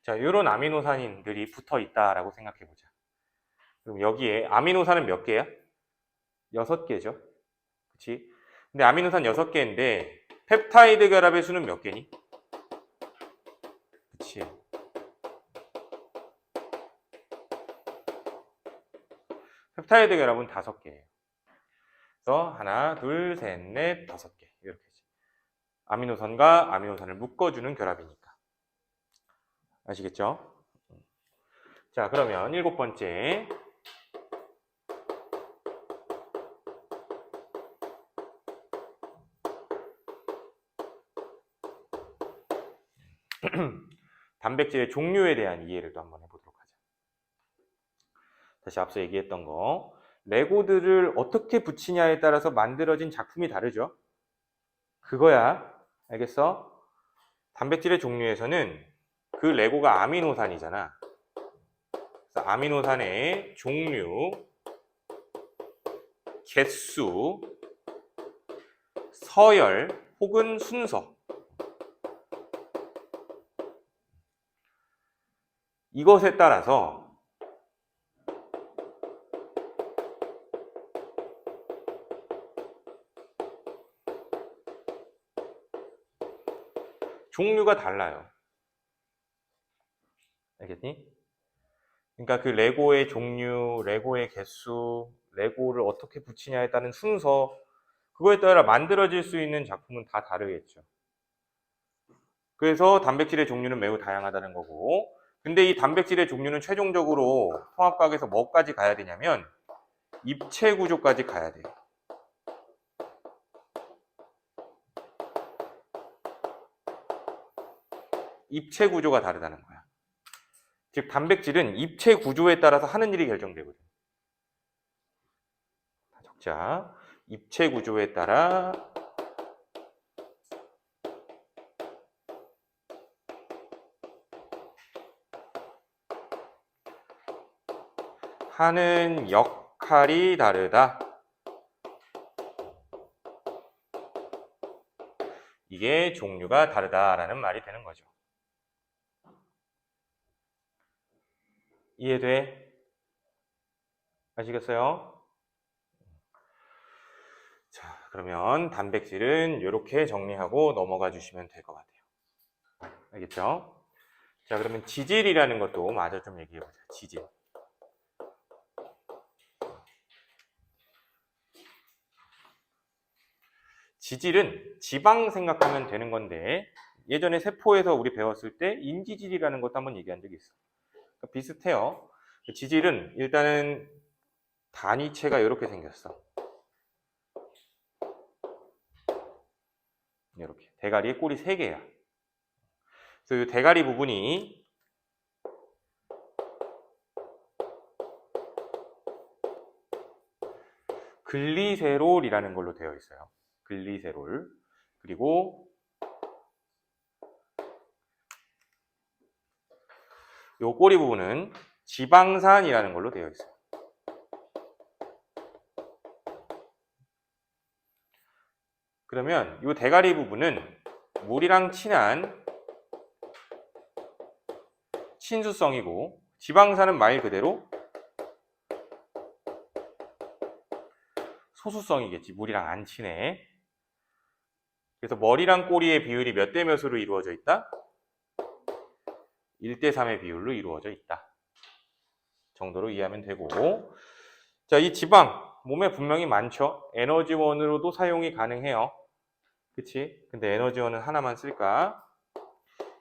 자, 이런 아미노산들이 붙어 있다라고 생각해 보자. 그럼 여기에 아미노산은 몇 개야? 6개죠. 그치? 근데 아미노산 6개인데 펩타이드 결합의 수는 몇 개니? 그치? 펩타이드 결합은 5개예요. 그래서 하나, 둘, 셋, 넷, 5개. 이렇게. 아미노산과 아미노산을 묶어주는 결합이니까. 아시겠죠? 자, 그러면 7번째. 단백질의 종류에 대한 이해를 또 한번 해보도록 하자. 다시 앞서 얘기했던 거. 레고들을 어떻게 붙이냐에 따라서 만들어진 작품이 다르죠? 그거야. 알겠어? 단백질의 종류에서는 그 레고가 아미노산이잖아. 그래서 아미노산의 종류, 개수, 서열 혹은 순서. 이것에 따라서 종류가 달라요. 알겠니? 그러니까 그 레고의 종류, 레고의 개수, 레고를 어떻게 붙이냐에 따른 순서, 그거에 따라 만들어질 수 있는 작품은 다 다르겠죠. 그래서 단백질의 종류는 매우 다양하다는 거고, 근데 이 단백질의 종류는 최종적으로 통합과학에서 뭐까지 가야 되냐면 입체 구조까지 가야 돼요. 입체 구조가 다르다는 거야. 즉 단백질은 입체 구조에 따라서 하는 일이 결정되거든. 다 적자. 입체 구조에 따라 하는 역할이 다르다. 이게 종류가 다르다라는 말이 되는 거죠. 이해돼? 아시겠어요? 자, 그러면 단백질은 이렇게 정리하고 넘어가 주시면 될 것 같아요. 알겠죠? 자, 그러면 지질이라는 것도 마저 좀 얘기해 보자. 지질. 지질은 지방 생각하면 되는 건데 예전에 세포에서 우리 배웠을 때 인지질이라는 것도 한번 얘기한 적이 있어. 그러니까 비슷해요. 지질은 일단은 단위체가 이렇게 생겼어. 이렇게 대가리에 꼬리 3개야. 그래서 이 대가리 부분이 글리세롤이라는 걸로 되어 있어요. 글리세롤. 그리고 이 꼬리 부분은 지방산이라는 걸로 되어 있어요. 그러면 이 대가리 부분은 물이랑 친한 친수성이고 지방산은 말 그대로 소수성이겠지. 물이랑 안 친해. 그래서 머리랑 꼬리의 비율이 몇 대 몇으로 이루어져 있다? 1대 3의 비율로 이루어져 있다. 정도로 이해하면 되고. 자, 이 지방 몸에 분명히 많죠. 에너지원으로도 사용이 가능해요. 그치? 근데 에너지원은 하나만 쓸까?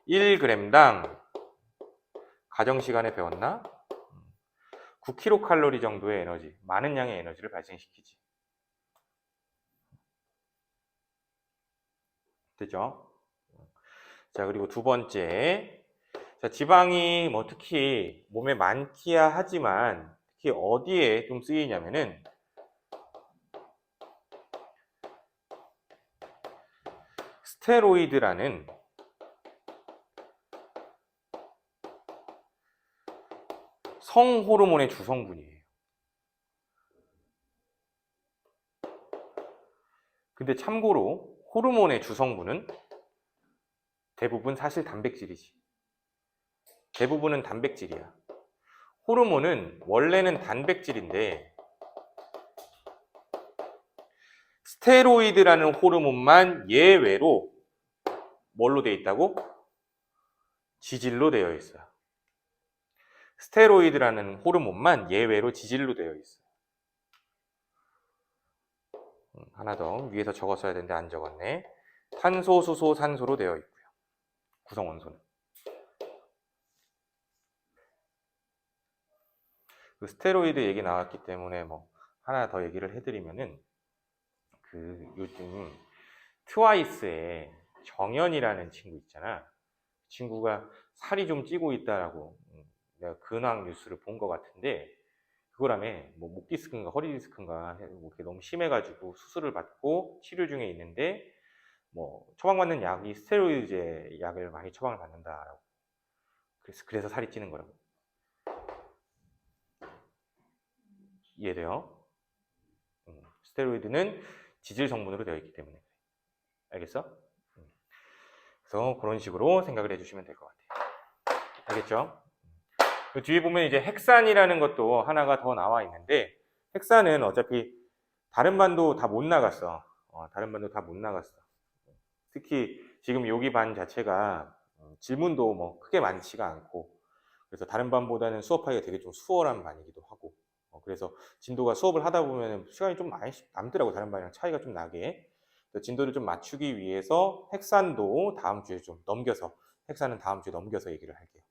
1g당 가정시간에 배웠나? 9kcal 정도의 에너지, 많은 양의 에너지를 발생시키지. 되죠? 자, 그리고 두 번째. 자, 지방이 뭐 특히 몸에 많기야 하지만 특히 어디에 좀 쓰이냐면은 스테로이드라는 성호르몬의 주성분이에요. 근데 참고로 호르몬의 주성분은 대부분 사실 단백질이지. 대부분은 단백질이야. 호르몬은 원래는 단백질인데 스테로이드라는 호르몬만 예외로 뭘로 되어 있다고? 지질로 되어 있어요. 스테로이드라는 호르몬만 예외로 지질로 되어 있어요. 하나 더 위에서 적었어야 되는데 안 적었네. 탄소, 수소, 산소로 되어 있고요. 구성 원소는. 그 스테로이드 얘기 나왔기 때문에 뭐 하나 더 얘기를 해드리면은 그 요즘 트와이스의 정연이라는 친구 있잖아. 그 친구가 살이 좀 찌고 있다라고 내가 근황 뉴스를 본 것 같은데 그거라며 뭐 목 디스크인가 허리 디스크인가 뭐 이렇게 너무 심해가지고 수술을 받고 치료 중에 있는데 뭐 처방받는 약이 스테로이드제 약을 많이 처방을 받는다라고. 그래서 살이 찌는 거라고. 이해돼요? 스테로이드는 지질 성분으로 되어 있기 때문에. 알겠어? 그래서 그런 식으로 생각을 해주시면 될 것 같아요. 알겠죠? 그 뒤에 보면 이제 헥산이라는 것도 하나가 더 나와 있는데 헥산은 어차피 다른 반도 다 못 나갔어. 다른 반도 다 못 나갔어. 특히 지금 여기 반 자체가 질문도 뭐 크게 많지가 않고 그래서 다른 반보다는 수업하기가 되게 좀 수월한 반이기도 하고 그래서 진도가 수업을 하다 보면 시간이 좀 많이 남더라고. 다른 반이랑 차이가 좀 나게. 진도를 좀 맞추기 위해서 헥산도 다음 주에 좀 넘겨서 헥산은 다음 주에 넘겨서 얘기를 할게요.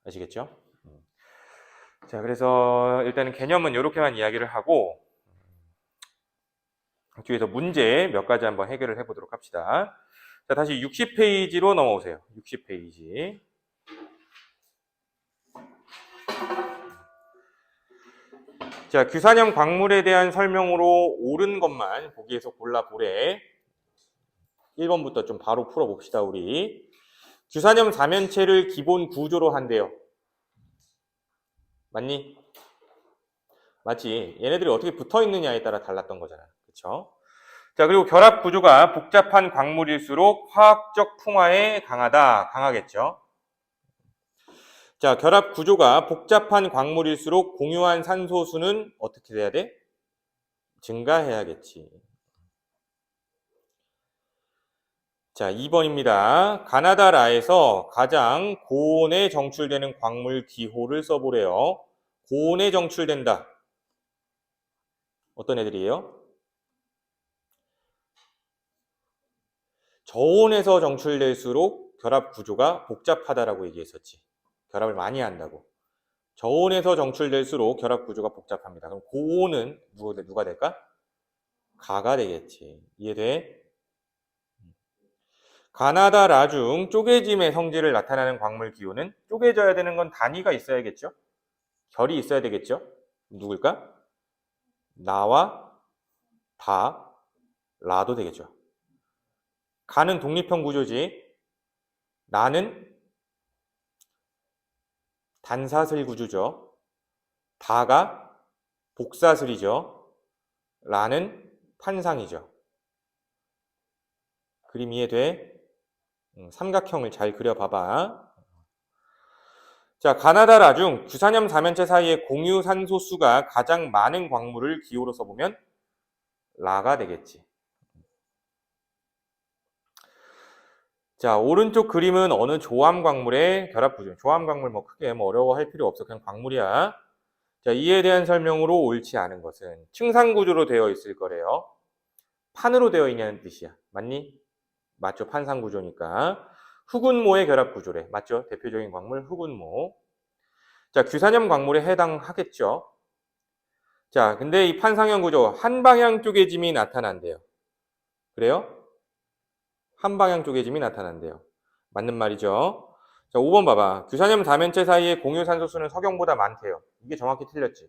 아시겠죠? 자, 그래서 일단은 개념은 이렇게만 이야기를 하고 뒤에서 문제 몇 가지 한번 해결을 해보도록 합시다. 자, 다시 60페이지로 넘어오세요. 60페이지. 자, 규산염 광물에 대한 설명으로 옳은 것만 보기에서 골라보래. 1번부터 좀 바로 풀어봅시다, 우리. 규산염 사면체를 기본 구조로 한대요. 맞니? 맞지? 얘네들이 어떻게 붙어 있느냐에 따라 달랐던 거잖아. 그쵸? 자, 그리고 결합 구조가 복잡한 광물일수록 화학적 풍화에 강하다. 강하겠죠? 자, 결합 구조가 복잡한 광물일수록 공유한 산소수는 어떻게 돼야 돼? 증가해야겠지. 자, 2번입니다. 가나다라에서 가장 고온에 정출되는 광물 기호를 써보래요. 고온에 정출된다. 어떤 애들이에요? 저온에서 정출될수록 결합 구조가 복잡하다라고 얘기했었지. 결합을 많이 한다고. 저온에서 정출될수록 결합 구조가 복잡합니다. 그럼 고온은 누가 될까? 가가 되겠지. 이해돼? 가나다라 중 쪼개짐의 성질을 나타내는 광물 기호는 쪼개져야 되는 건 단위가 있어야겠죠? 결이 있어야 되겠죠? 누굴까? 나와 다, 라도 되겠죠. 가는 독립형 구조지. 나는 단사슬 구조죠. 다가 복사슬이죠. 라는 판상이죠. 그림 이해돼? 삼각형을 잘 그려봐봐. 자, 가나다라 중 규산염 사면체 사이의 공유 산소수가 가장 많은 광물을 기호로 써보면 라가 되겠지. 자, 오른쪽 그림은 어느 조암 광물의 결합 구조. 조암 광물 뭐 크게 어려워할 필요 없어. 그냥 광물이야. 자, 이에 대한 설명으로 옳지 않은 것은 층상 구조로 되어 있을 거래요. 판으로 되어 있냐는 뜻이야. 맞니? 맞죠. 판상 구조니까. 흑운모의 결합 구조래. 맞죠? 대표적인 광물 흑운모. 자, 규산염 광물에 해당하겠죠. 자, 근데 이 판상형 구조 한 방향 쪼개짐이 나타난대요. 그래요? 한 방향 쪼개짐이 나타난대요. 맞는 말이죠. 자, 5번 봐봐. 규산염 다면체 사이의 공유 산소수는 석영보다 많대요. 이게 정확히 틀렸지.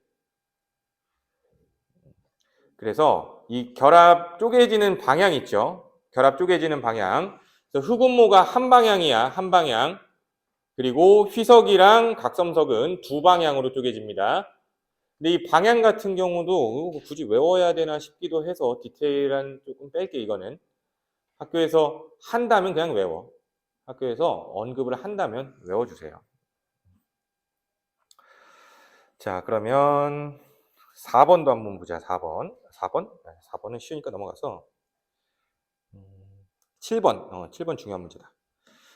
그래서 이 결합 쪼개지는 방향 있죠. 결합 쪼개지는 방향. 그래서 흑운모가 한 방향이야. 한 방향. 그리고 휘석이랑 각섬석은 두 방향으로 쪼개집니다. 근데 이 방향 같은 경우도 굳이 외워야 되나 싶기도 해서 디테일한 조금 뺄게 이거는. 학교에서 한다면 그냥 외워. 학교에서 언급을 한다면 외워주세요. 자, 그러면 4번도 한번 보자. 4번. 4번? 4번은 쉬우니까 넘어가서 7번. 7번 중요한 문제다.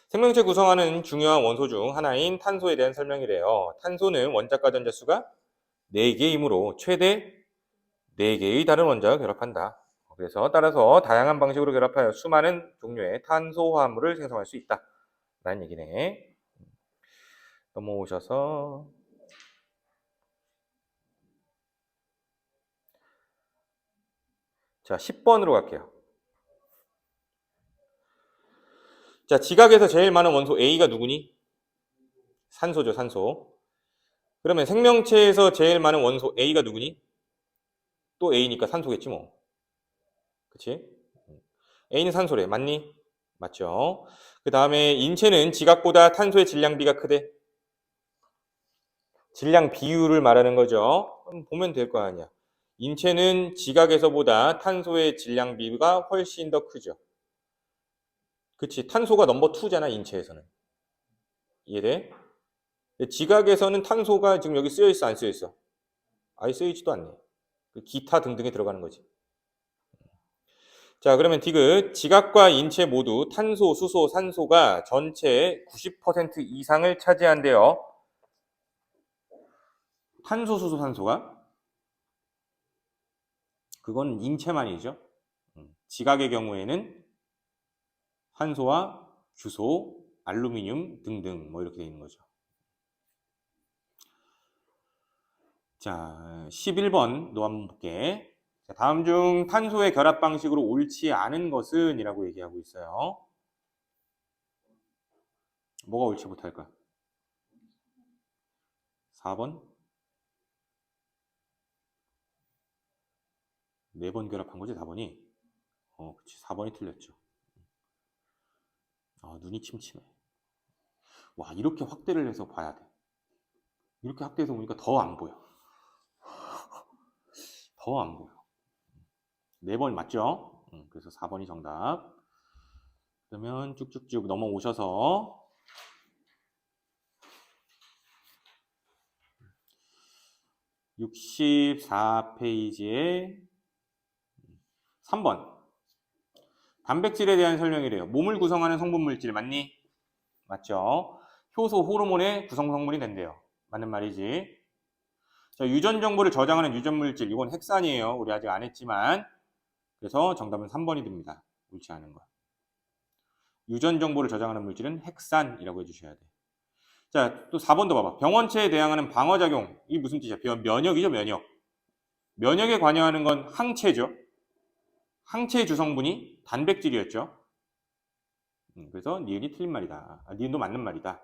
생명체 구성하는 중요한 원소 중 하나인 탄소에 대한 설명이래요. 탄소는 원자과 전자수가 4개이므로 최대 4개의 다른 원자가 결합한다. 그래서 따라서 다양한 방식으로 결합하여 수많은 종류의 탄소화합물을 생성할 수 있다. 라는 얘기네. 넘어오셔서 자, 10번으로 갈게요. 자, 지각에서 제일 많은 원소 A가 누구니? 산소죠, 산소. 그러면 생명체에서 제일 많은 원소 A가 누구니? 또 A니까 산소겠지 뭐. 그치? A는 산소래. 맞니? 맞죠? 그 다음에 인체는 지각보다 탄소의 질량비가 크대. 질량 비율을 말하는 거죠. 보면 될 거 아니야. 인체는 지각에서보다 탄소의 질량비가 훨씬 더 크죠. 그치? 탄소가 넘버 2잖아, 인체에서는. 이해돼? 지각에서는 탄소가 지금 여기 쓰여 있어, 안 쓰여 있어? 아예 쓰여 있지도 않네. 기타 등등에 들어가는 거지. 자, 그러면 디귿. 지각과 인체 모두 탄소, 수소, 산소가 전체의 90% 이상을 차지한대요. 탄소, 수소, 산소가? 그건 인체만이죠. 지각의 경우에는 산소와 규소, 알루미늄 등등 뭐 이렇게 되어 있는 거죠. 자, 11번도 한번 볼게. 자, 다음 중 탄소의 결합 방식으로 옳지 않은 것은 이라고 얘기하고 있어요. 뭐가 옳지 못할까? 4번? 4번 결합한 거지, 4번이? 그치. 4번이 틀렸죠. 눈이 침침해. 와, 이렇게 확대를 해서 봐야 돼. 이렇게 확대해서 보니까 더 안 보여. 더 안 보여. 4번 맞죠? 그래서 4번이 정답. 그러면 쭉쭉쭉 넘어오셔서 64페이지에 3번. 단백질에 대한 설명이래요. 몸을 구성하는 성분 물질 맞니? 맞죠? 효소, 호르몬의 구성 성분이 된대요. 맞는 말이지. 자, 유전 정보를 저장하는 유전 물질. 이건 핵산이에요. 우리 아직 안 했지만. 그래서 정답은 3번이 됩니다. 옳지 않은 거. 유전 정보를 저장하는 물질은 핵산이라고 해주셔야 돼. 자, 또 4번도 봐봐. 병원체에 대항하는 방어작용. 이게 무슨 뜻이야? 면역이죠, 면역. 면역에 관여하는 건 항체죠. 항체 주성분이 단백질이었죠. 그래서 니은이 틀린 말이다. 니은도 맞는 말이다.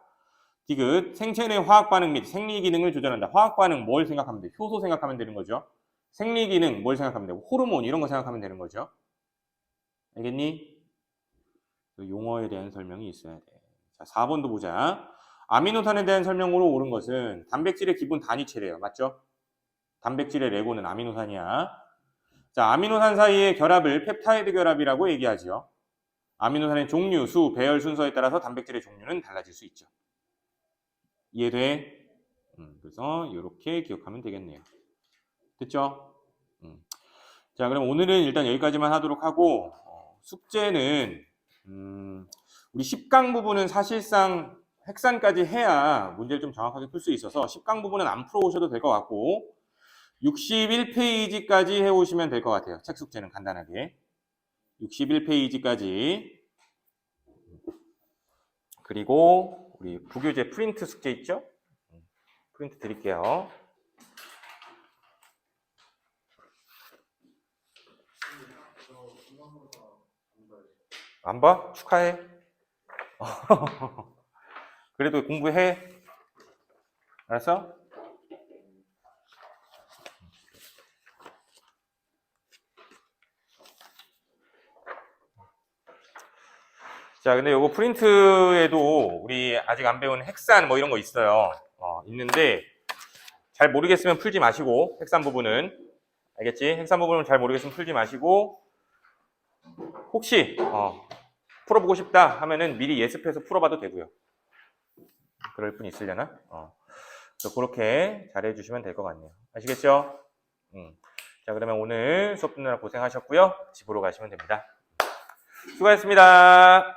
디귿. 생체 내 화학 반응 및 생리 기능을 조절한다. 화학 반응 뭘 생각하면 돼? 효소 생각하면 되는 거죠. 생리 기능 뭘 생각하면 되고 호르몬 이런 거 생각하면 되는 거죠. 알겠니? 용어에 대한 설명이 있어야 돼. 자, 4번도 보자. 아미노산에 대한 설명으로 옳은 것은 단백질의 기본 단위체래요. 맞죠? 단백질의 레고는 아미노산이야. 자, 아미노산 사이의 결합을 펩타이드 결합이라고 얘기하죠. 아미노산의 종류, 수, 배열 순서에 따라서 단백질의 종류는 달라질 수 있죠. 이해돼? 그래서 이렇게 기억하면 되겠네요. 됐죠? 자, 그럼 오늘은 일단 여기까지만 하도록 하고 숙제는 우리 10강 부분은 사실상 핵산까지 해야 문제를 좀 정확하게 풀 수 있어서 10강 부분은 안 풀어오셔도 될 것 같고 61페이지까지 해오시면 될 것 같아요. 책 숙제는 간단하게 61페이지까지. 그리고 우리 부교재 프린트 숙제 있죠? 프린트 드릴게요. 안 봐? 축하해. 그래도 공부해. 알았어? 자, 근데 요거 프린트에도 우리 아직 안 배운 핵산 뭐 이런 거 있어요. 있는데 잘 모르겠으면 풀지 마시고 핵산 부분은 알겠지? 핵산 부분은 잘 모르겠으면 풀지 마시고 혹시 풀어보고 싶다 하면은 미리 예습해서 풀어봐도 되고요. 그럴 분 있으려나? 그래서 그렇게 잘해주시면 될 것 같네요. 아시겠죠? 자, 그러면 오늘 수업 듣느라 고생하셨고요. 집으로 가시면 됩니다. 수고하셨습니다.